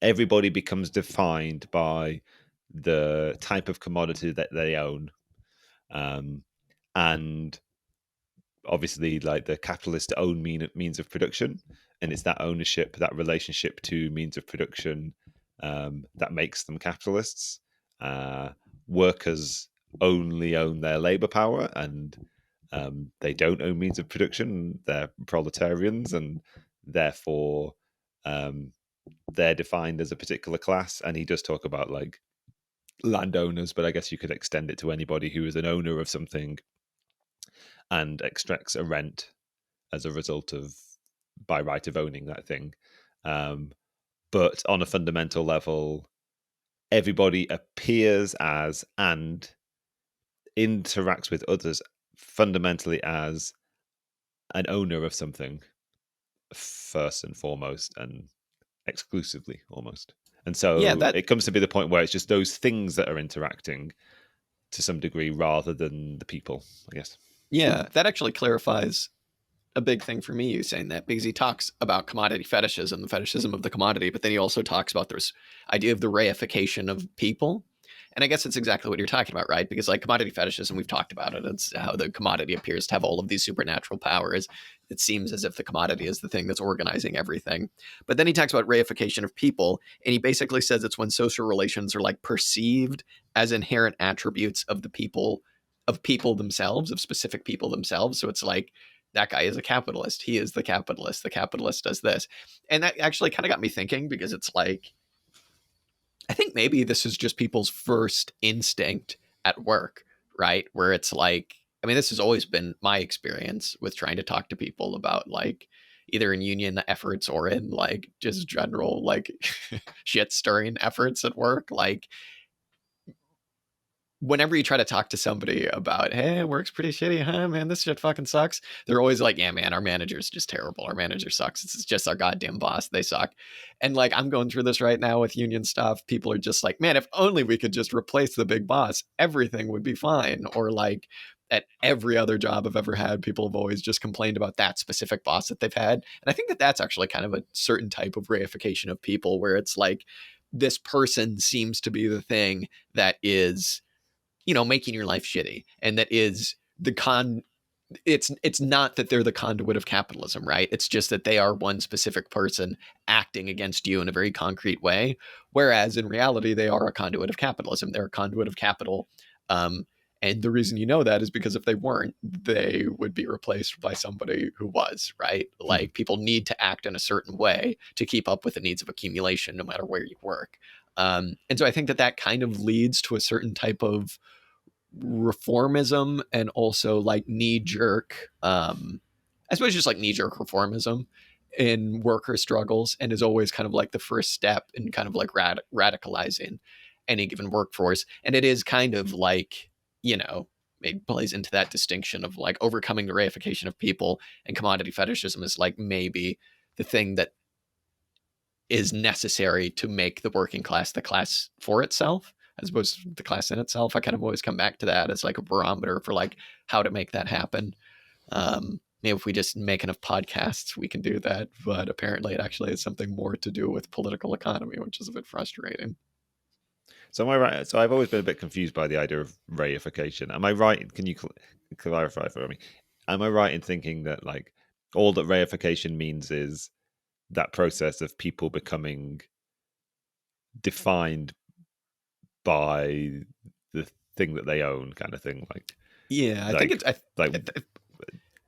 Everybody becomes defined by the type of commodity that they own. And obviously, the capitalists own means of production, and it's that ownership, that relationship to means of production, that makes them capitalists. Workers only own their labor power, and they don't own means of production. They're proletarians, and therefore they're defined as a particular class, and he does talk about like landowners, but I guess you could extend it to anybody who is an owner of something and extracts a rent as a result of by right of owning that thing. But on a fundamental level, everybody appears as and interacts with others fundamentally as an owner of something first and foremost and exclusively almost. And Yeah, so that it comes to be the point where it's just those things that are interacting to some degree rather than the people, I guess. yeah, that actually clarifies a big thing for me, you saying that, because he talks about commodity fetishism, the fetishism of the commodity, but then he also talks about this idea of the reification of people. And I guess it's exactly what you're talking about, right? Because like commodity fetishism, we've talked about it. It's how the commodity appears to have all of these supernatural powers. It seems as if the commodity is the thing that's organizing everything. But then he talks about reification of people, and he basically says it's when social relations are like perceived as inherent attributes of the people, of people themselves, of specific people themselves. So it's like that guy is a capitalist. He is the capitalist. The capitalist does this. And that actually kind of got me thinking, because it's like, I think maybe this is just people's first instinct at work, right? Where it's like, I mean, this has always been my experience with trying to talk to people about like either in union efforts or in like just general like shit stirring efforts at work. Like, whenever you try to talk to somebody about, hey, work's pretty shitty, huh, man, this shit fucking sucks. They're always like, yeah, man, our manager's just terrible. Our manager sucks. It's just our goddamn boss. They suck. And like, I'm going through this right now with union stuff. People are just like, man, if only we could just replace the big boss, everything would be fine. Or like, at every other job I've ever had, people have always just complained about that specific boss that they've had. And I think that that's actually kind of a certain type of reification of people, where it's like, this person seems to be the thing that is, you know, making your life shitty, and that is the it's not that they're the conduit of capitalism, right? It's just that they are one specific person acting against you in a very concrete way, whereas in reality they are a conduit of capitalism. They're a conduit of capital. And the reason you know that is because if they weren't, they would be replaced by somebody who was, right? Like, people need to act in a certain way to keep up with the needs of accumulation, no matter where you work. And so I think that that kind of leads to a certain type of reformism, and also like knee jerk, I suppose just like knee jerk reformism in worker struggles, and is always kind of like the first step in kind of like radicalizing any given workforce. And it is kind of like, you know, it plays into that distinction of like overcoming the reification of people, and commodity fetishism is like maybe the thing that is necessary to make the working class the class for itself, as opposed to the class in itself. I kind of always come back to that as like a barometer for like how to make that happen. Maybe if we just make enough podcasts, we can do that. But apparently it actually has something more to do with political economy, which is a bit frustrating. So am I right? So I've always been a bit confused by the idea of reification. Am I right? Can you clarify for me? Am I right in thinking that like all that reification means is that process of people becoming defined by the thing that they own, kind of thing? Yeah, I think like, it's, like,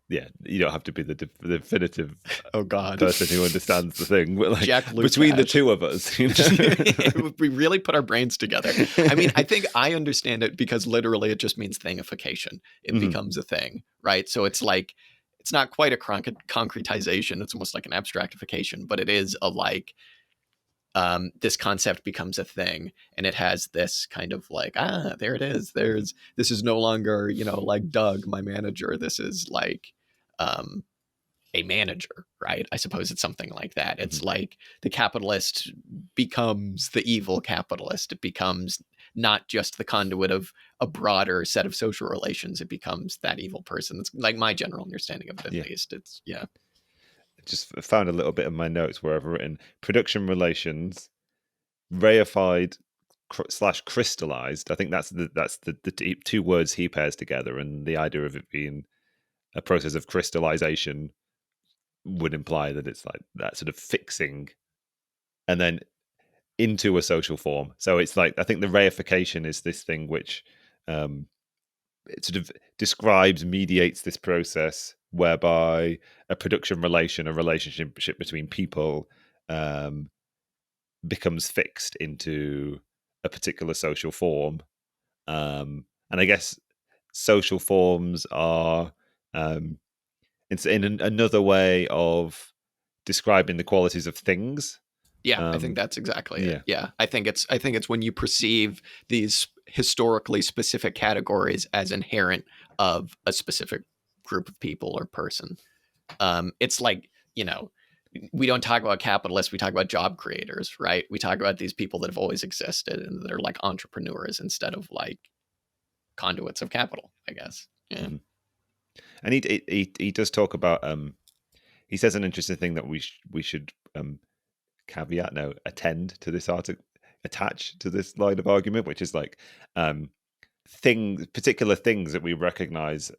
yeah, you don't have to be the definitive oh God, person who understands the thing, but like Jack between the Lukacs. two of us, you know? We really put our brains together. I mean, I think I understand it because literally it just means thingification. It becomes a thing, right? So it's like, it's not quite a concretization. It's almost like an abstractification, but it is a like, this concept becomes a thing, and it has this kind of like, there it is. This is no longer, you know, like Doug, my manager. This is like, a manager, right? I suppose it's something like that. It's like the capitalist becomes the evil capitalist. It becomes not just the conduit of a broader set of social relations. It becomes that evil person. That's like my general understanding of it, at least. It's, yeah. Just found a little bit in my notes where I've written production relations, reified / crystallized. I think that's the two words he pairs together, and the idea of it being a process of crystallization would imply that it's like that sort of fixing and then into a social form. So it's like, I think the reification is this thing which it sort of describes, mediates this process whereby a production relation, a relationship between people, becomes fixed into a particular social form. And I guess social forms are it's in another way of describing the qualities of things. Yeah, I think that's exactly it. Yeah. Yeah, I think it's when you perceive these historically specific categories as inherent of a specific group of people or person. It's like, we don't talk about capitalists, we talk about job creators, right? We talk about these people that have always existed and that are like entrepreneurs instead of like conduits of capital, I guess. Yeah. Mm-hmm. And he does talk about he says an interesting thing that we should caveat no attend to this article, attach to this line of argument, which is like particular things that we recognize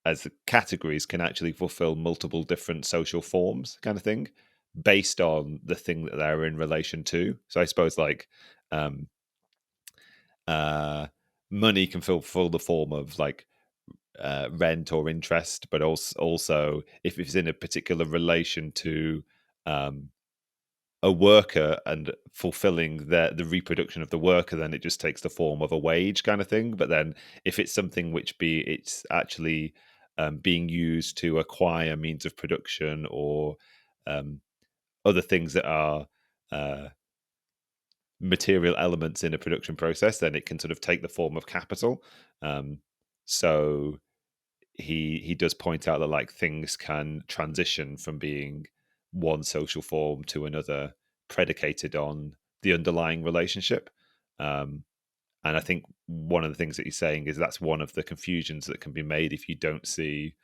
as categories can actually fulfill multiple different social forms, kind of thing, based on the thing that they're in relation to. So I suppose like money can fulfill the form of like rent or interest, but also if it's in a particular relation to a worker and fulfilling the reproduction of the worker, then it just takes the form of a wage kind of thing. But then if it's something it's actually being used to acquire means of production or other things that are material elements in a production process, then it can sort of take the form of capital. So he does point out that like things can transition from being one social form to another predicated on the underlying relationship. And I think one of the things that he's saying is that's one of the confusions that can be made if you don't see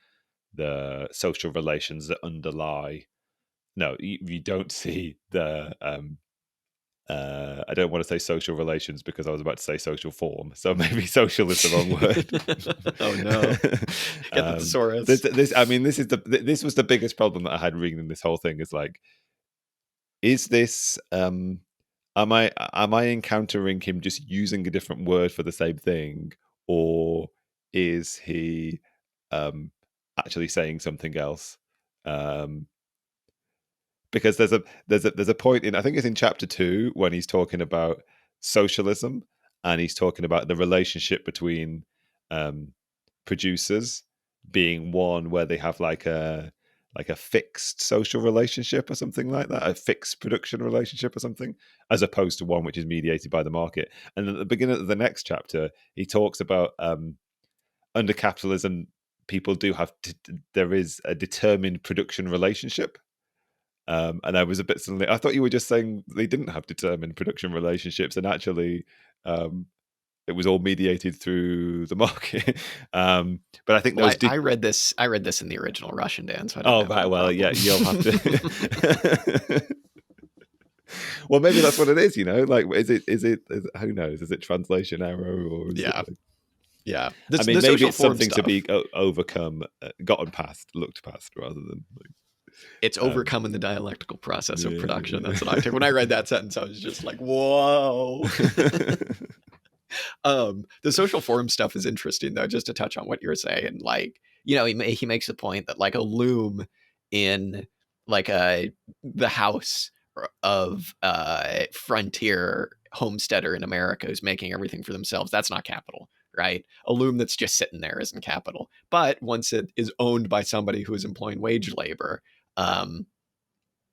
the social relations that underlie. No, you don't see the I don't want to say social relations because I was about to say social form, so maybe social is the wrong word. Oh no! Get the thesaurus. This was the biggest problem that I had reading this whole thing. Is like, is this am I encountering him just using a different word for the same thing, or is he actually saying something else? Because there's a point in, I think it's in chapter 2, when he's talking about socialism and he's talking about the relationship between producers being one where they have like a fixed social relationship or something like that, a fixed production relationship or something, as opposed to one which is mediated by the market. And at the beginning of the next chapter, he talks about under capitalism, people do have there is a determined production relationship. And I was a bit suddenly, I thought you were just saying they didn't have determined production relationships, and actually, it was all mediated through the market. But I think Well, those. I read this. I read this in the original Russian, Dan. So I don't Oh, have right. that Well, problem. yeah, you'll have to. Well, maybe that's what it is. Like, is it? Who knows? Is it translation error or is it? Yeah, Like, yeah. I mean, The maybe social it's form something to stuff. be overcome, gotten past, looked past, rather than like. It's overcoming the dialectical process of production. That's Yeah. what I took. When I read that sentence, I was just like, whoa. The social forum stuff is interesting, though, just to touch on what you're saying. Like, he makes a point that like a loom in like the house of frontier homesteader in America who's making everything for themselves. That's not capital, right? A loom that's just sitting there isn't capital. But once it is owned by somebody who is employing wage labor, um,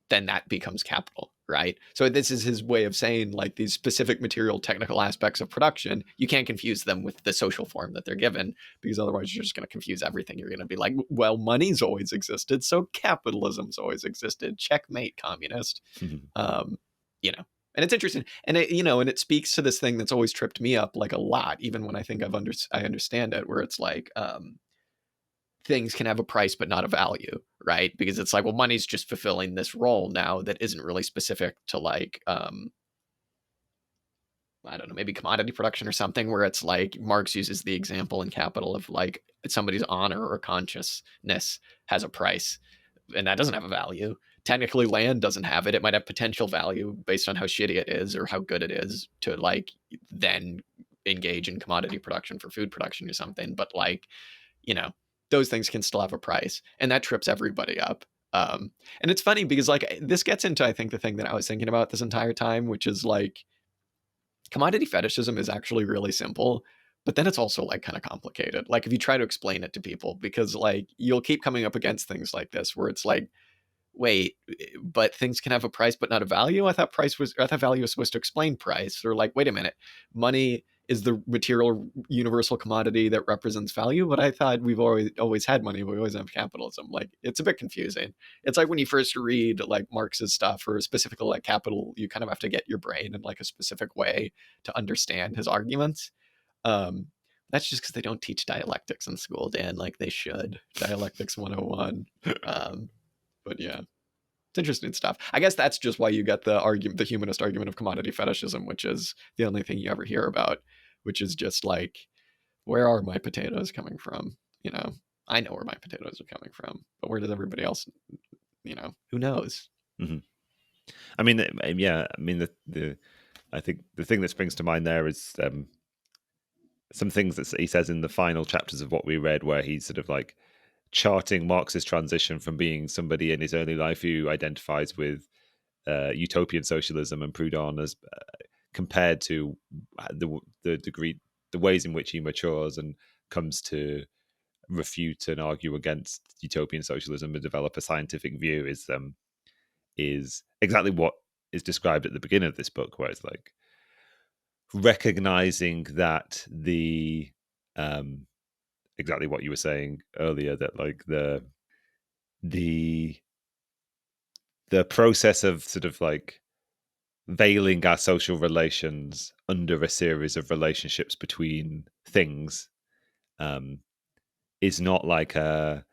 then that becomes capital, right? So this is his way of saying like these specific material technical aspects of production, you can't confuse them with the social form that they're given, because otherwise you're just going to confuse everything. You're going to be like, well, money's always existed, so capitalism's always existed. Checkmate, communist. Um, and it's interesting, and it speaks to this thing that's always tripped me up like a lot, even when I think I understand it, where it's like, things can have a price but not a value, right? Because it's like, well, money's just fulfilling this role now that isn't really specific to like I don't know, maybe commodity production or something, where it's like Marx uses the example in Capital of like somebody's honor or consciousness has a price, and that doesn't have a value. Technically, land doesn't have it. It might have potential value based on how shitty it is or how good it is to like then engage in commodity production for food production or something. But like, you know, those things can still have a price, and that trips everybody up. And it's funny because like this gets into, I think, the thing that I was thinking about this entire time, which is like commodity fetishism is actually really simple, but then it's also like kind of complicated. Like if you try to explain it to people, because like you'll keep coming up against things like this where it's like, wait, but things can have a price but not a value. I thought value was supposed to explain price. Or like, wait a minute, money is the material universal commodity that represents value, but I thought we've always had money. We always have capitalism. Like it's a bit confusing. It's like when you first read like Marx's stuff or specifically like Capital, you kind of have to get your brain in like a specific way to understand his arguments. Um, that's just because they don't teach dialectics in school, Dan, like they should. Dialectics 101. But yeah, it's interesting stuff. I guess that's just why you get the humanist argument of commodity fetishism, which is the only thing you ever hear about, which is just like, where are my potatoes coming from? You know, I know where my potatoes are coming from, but where does everybody else? You know, who knows? Mm-hmm. I mean, yeah. I mean, I think the thing that springs to mind there is some things that he says in the final chapters of what we read, where he's sort of like charting Marx's transition from being somebody in his early life who identifies with utopian socialism and Proudhon as compared to the degree, the ways in which he matures and comes to refute and argue against utopian socialism and develop a scientific view is exactly what is described at the beginning of this book, where it's like recognizing that the exactly what you were saying earlier, that like the process of sort of like veiling our social relations under a series of relationships between things is not like a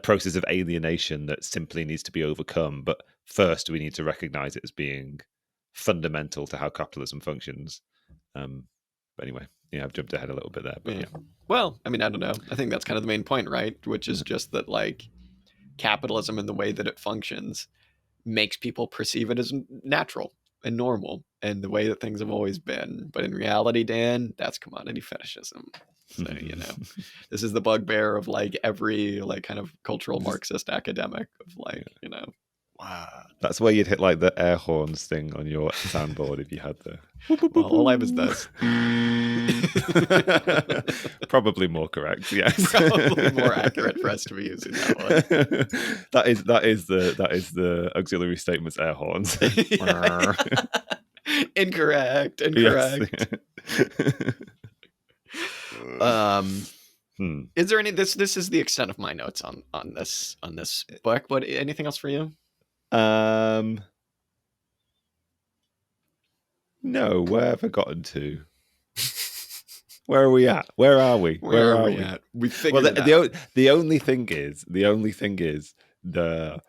process of alienation that simply needs to be overcome, but first we need to recognize it as being fundamental to how capitalism functions. But anyway, yeah, I've jumped ahead a little bit there, but yeah. Well, I mean, I don't know. I think that's kind of the main point, right? Which is just that like capitalism and the way that it functions makes people perceive it as natural and normal and the way that things have always been. But in reality, Dan, that's commodity fetishism. So, you know, this is the bugbear of like every like kind of cultural Marxist academic of like, you know. Wow. That's where you'd hit like the air horns thing on your soundboard if you had the. Well, all I was this. Probably more correct, yes. Probably more accurate for us to be using that one. that is the auxiliary statements air horns. Incorrect. Yes. Is there any this is the extent of my notes on this book, but anything else for you? No, where have I gotten to? Where are we at? Where are we? Where are we at? We figured it out. The only thing is the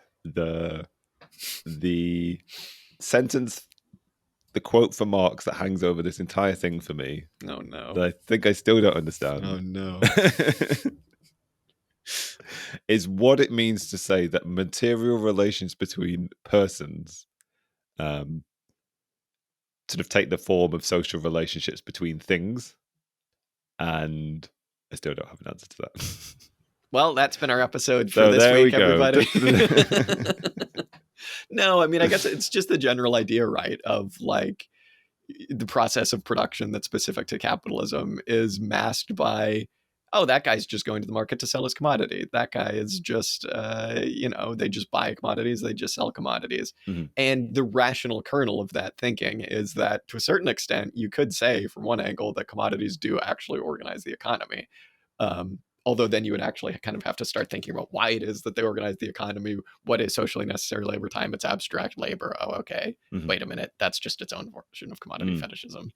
sentence, the quote from Marx that hangs over this entire thing for me. Oh no. That I think I still don't understand. Oh no. Is what it means to say that material relations between persons sort of take the form of social relationships between things. And I still don't have an answer to that. Well, that's been our episode for this week, everybody. No, I mean, I guess it's just the general idea, right, of like the process of production that's specific to capitalism is masked by, oh, that guy's just going to the market to sell his commodity. That guy is just, they just buy commodities, they just sell commodities. Mm-hmm. And the rational kernel of that thinking is that to a certain extent, you could say from one angle that commodities do actually organize the economy. Although then you would actually kind of have to start thinking about why it is that they organize the economy. What is socially necessary labor time? It's abstract labor. Oh, okay. Mm-hmm. Wait a minute. That's just its own version of commodity fetishism.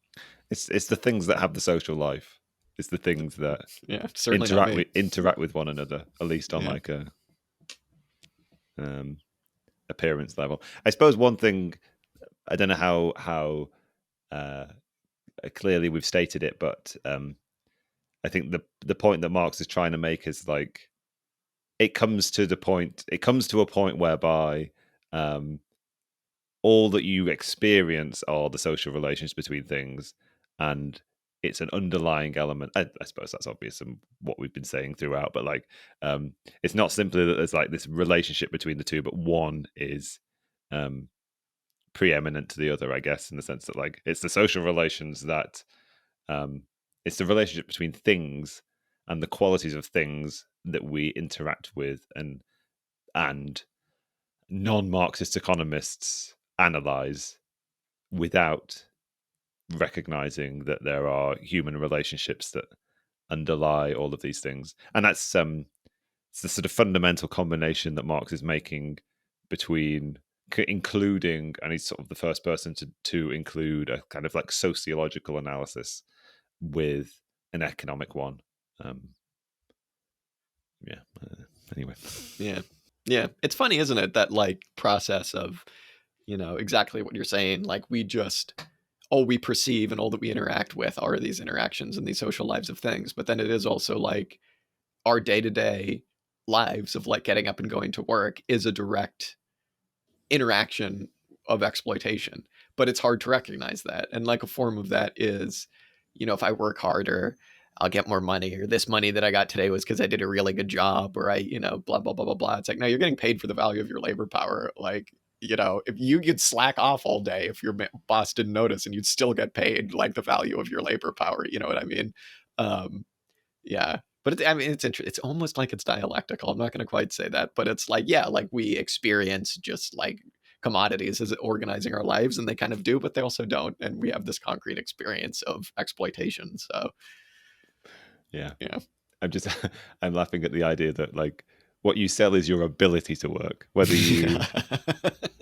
It's the things that have the social life. It's the things that interact with one another, at least on like a appearance level. I suppose one thing, I don't know how clearly we've stated it, but I think the point that Marx is trying to make is like it comes to a point whereby all that you experience are the social relations between things, and it's an underlying element. I suppose that's obvious and what we've been saying throughout, but like it's not simply that there's like this relationship between the two, but one is preeminent to the other, I guess, in the sense that like it's the social relations that it's the relationship between things and the qualities of things that we interact with, and non-Marxist economists analyze without recognizing that there are human relationships that underlie all of these things. And that's it's the sort of fundamental combination that Marx is making between including, and he's sort of the first person to include a kind of like sociological analysis with an economic one. Yeah. Anyway. Yeah. It's funny, isn't it, that like process of, exactly what you're saying. Like all we perceive and all that we interact with are these interactions and these social lives of things. But then it is also like our day-to-day lives of like getting up and going to work is a direct interaction of exploitation. But it's hard to recognize that. And like a form of that is, if I work harder, I'll get more money, or this money that I got today was because I did a really good job, or I, blah, blah, blah, blah, blah. It's like, no, you're getting paid for the value of your labor power. Like, if you'd slack off all day if your boss didn't notice, and you'd still get paid like the value of your labor power. You know what I mean? Yeah. But it's interesting. It's almost like it's dialectical. I'm not going to quite say that, but it's like, yeah, like we experience just like commodities as organizing our lives, and they kind of do, but they also don't. And we have this concrete experience of exploitation. So, yeah. Yeah. I'm laughing at the idea that like what you sell is your ability to work, whether you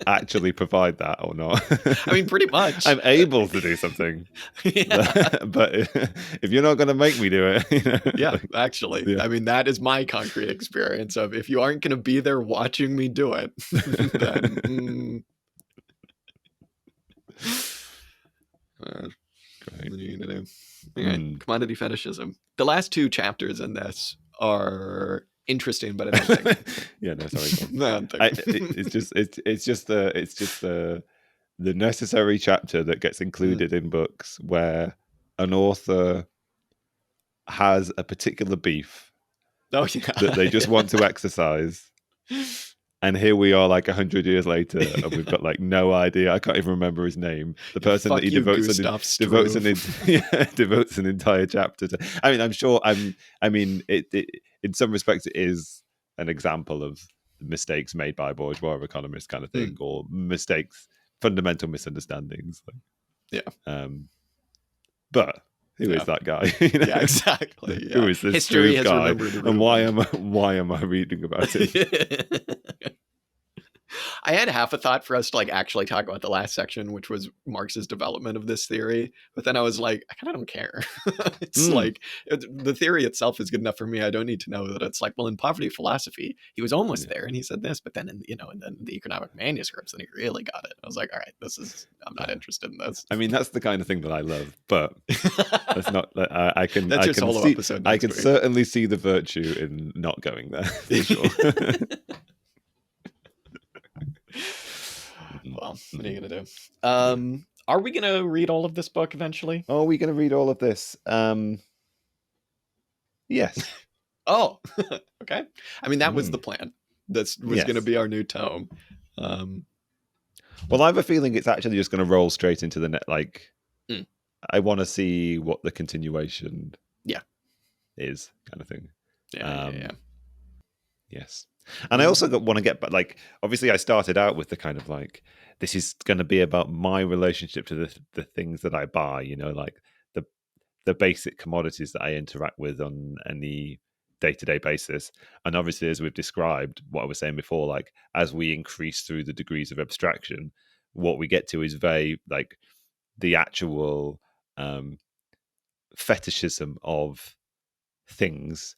actually provide that or not. I mean, pretty much. I'm able to do something, but if you're not going to make me do it, yeah, like, actually, yeah. I mean, that is my concrete experience of if you aren't going to be there watching me do it, then. What are you gonna do? Okay. Commodity fetishism. The last two chapters in this are interesting, but I don't think. Yeah, no, sorry. No, I don't think. It's just the necessary chapter that gets included in books where an author has a particular beef that they just want to exercise. And here we are, like 100 years later, and we've got like no idea. I can't even remember his name. The person that he devotes an entire chapter to. I mean, I'm sure. It in some respects it is an example of mistakes made by bourgeois economists, kind of thing, or fundamental misunderstandings. But who is that guy? Yeah, exactly. Yeah. Who is this history has guy? Remembered Rubin. And why am I reading about it? I had half a thought for us to like actually talk about the last section, which was Marx's development of this theory. But then I was like, I kind of don't care. It's like the theory itself is good enough for me. I don't need to know that it's like, well, in poverty philosophy, he was almost there and he said this, but then in then the economic manuscripts, then he really got it. I was like, all right, I'm not interested in this. I mean, that's the kind of thing that I love, but that's not. I can. That's I your can solo see, episode. I can certainly see the virtue in not going there. For sure. Well, what are you gonna do? Are we gonna read all of this book eventually? Are we gonna read all of this? Yes. Oh, okay. I mean, that was the plan. This was gonna be our new tome. Well, I have a feeling it's actually just gonna roll straight into the net. Like, I want to see what the continuation, is, kind of thing. Yeah. Yes. And I also want to get back, like, obviously I started out with the kind of like, this is going to be about my relationship to the things that I buy, like the basic commodities that I interact with on any day-to-day basis. And obviously, as we've described, what I was saying before, like, as we increase through the degrees of abstraction, what we get to is very, like, the actual fetishism of things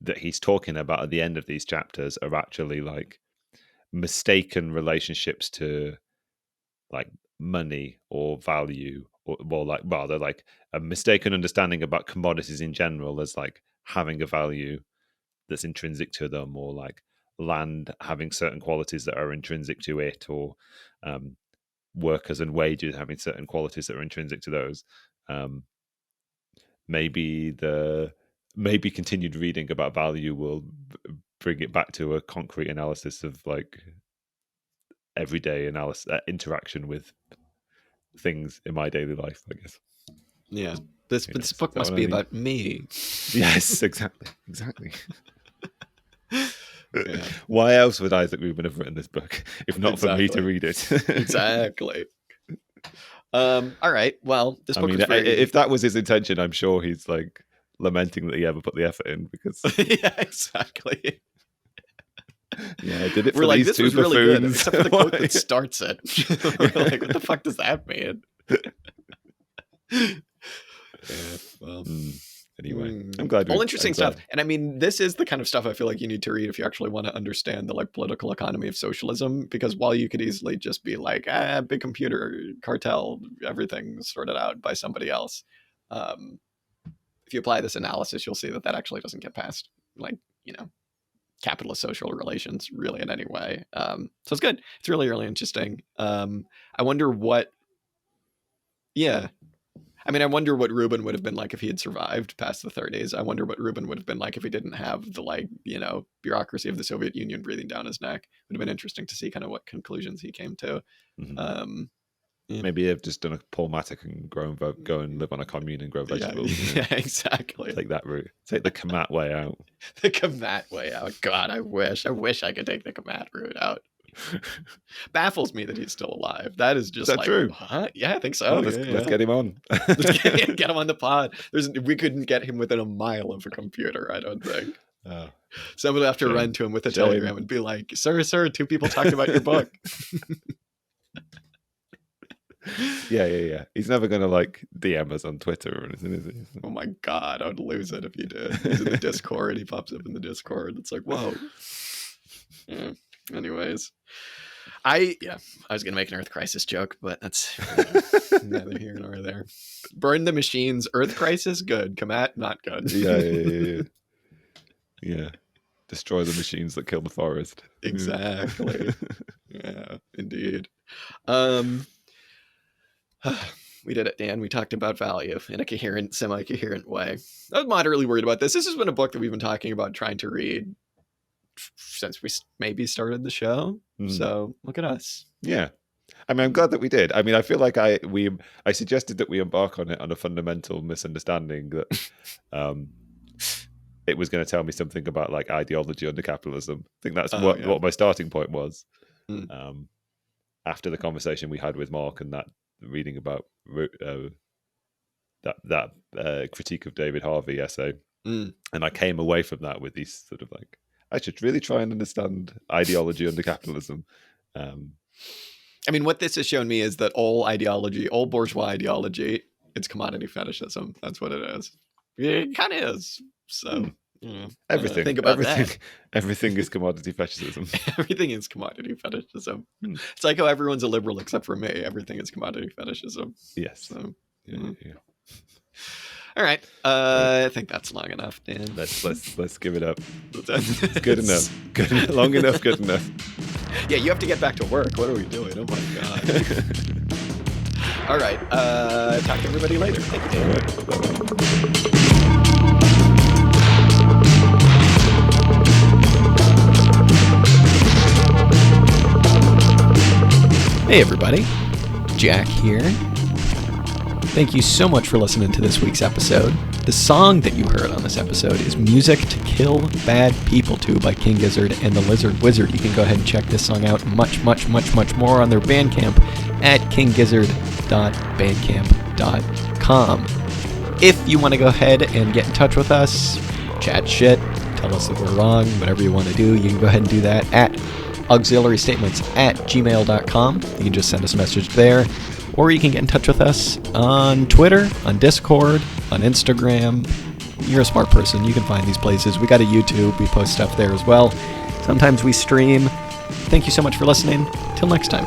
that he's talking about at the end of these chapters are actually like mistaken relationships to like money or value, or more like rather like a mistaken understanding about commodities in general as like having a value that's intrinsic to them, or like land having certain qualities that are intrinsic to it, or workers and wages having certain qualities that are intrinsic to those. maybe continued reading about value will bring it back to a concrete analysis of like everyday analysis interaction with things in my daily life, I guess. Yeah, this book must be about me. Yes, exactly. Yeah. Why else would Isaac Rubin have written this book if not for me to read it? Exactly. All right. Well, this book was very... if that was his intention, I'm sure he's like lamenting that he ever put the effort in, because yeah, exactly. Yeah, I did it for We're like, these this two was buffoons. really good, except for the quote that starts it. We're like, what the fuck does that mean? Yeah, well... Anyway, I'm glad. All interesting stuff. And I mean, this is the kind of stuff I feel like you need to read if you actually want to understand the like political economy of socialism. Because while you could easily just be like, big computer cartel, everything's sorted out by somebody else. If you apply this analysis, you'll see that actually doesn't get past like, capitalist social relations really in any way. So it's good. It's really, really interesting. I wonder what... Yeah. I mean, I wonder what Rubin would have been like if he had survived past the 30s. I wonder what Rubin would have been like if he didn't have the, like, bureaucracy of the Soviet Union breathing down his neck. It would have been interesting to see kind of what conclusions he came to. Mm-hmm. Maybe have just done a Paul Matic and go and live on a commune and grow vegetables. Yeah, exactly. Take that route. Take the Kamat way out. The Kamat way out. God, I wish I could take the Kamat route out. Baffles me that he's still alive. That is just like, true? Huh? Yeah, I think so. Let's get him on. Let's get him on the pod. We couldn't get him within a mile of a computer, I don't think. Someone would have to run to him with a telegram and be like, sir, two people talked about your book. Yeah. He's never gonna like DM us on Twitter or anything, is he? Oh my God, I would lose it if you did. He's in the Discord. He pops up in the Discord. It's like, whoa. Yeah. Anyways, I was gonna make an Earth Crisis joke, but that's neither here nor there. Burn the machines. Earth Crisis, good. Kamat, not good. Yeah. Destroy the machines that kill the forest. Exactly. Yeah, indeed. We did it, Dan. We talked about value in a coherent, semi-coherent way. I was moderately worried about this. This has been a book that we've been talking about trying to read since we maybe started the show. So look at us. Yeah. I mean, I'm glad that we did. I mean, I feel like I suggested that we embark on it on a fundamental misunderstanding that it was going to tell me something about like ideology under capitalism. I think that's what my starting point was. After the conversation we had with Mark and that reading about that critique of David Harvey essay, and I came away from that with these sort of like, I should really try and understand ideology under capitalism. I mean, what this has shown me is that all bourgeois ideology, it's commodity fetishism. That's what it is. It kind of is. So everything. Think about that. Everything is commodity fetishism. Everything is commodity fetishism. It's like how everyone's a liberal except for me. Everything is commodity fetishism. Yes. So, yeah. All right. I think that's long enough, Dan. Let's give it up. It's good enough. Long enough. Good enough. Yeah, you have to get back to work. What are we doing? Oh my God. All right. Talk to everybody later. Thank you, Dan. Hey everybody, Jack here. Thank you so much for listening to this week's episode. The song that you heard on this episode is Music to Kill Bad People To by King Gizzard and the Lizard Wizard. You can go ahead and check this song out much more on their Bandcamp at kinggizzard.bandcamp.com. If you want to go ahead and get in touch with us, chat shit, tell us that we're wrong, whatever you want to do, you can go ahead and do that at auxiliarystatements@gmail.com. You can just send us a message there, or you can get in touch with us on Twitter, on Discord, on Instagram. You're a smart person. You can find these places. We got a YouTube. We post stuff there as well. Sometimes we stream. Thank you so much for listening. Till next time.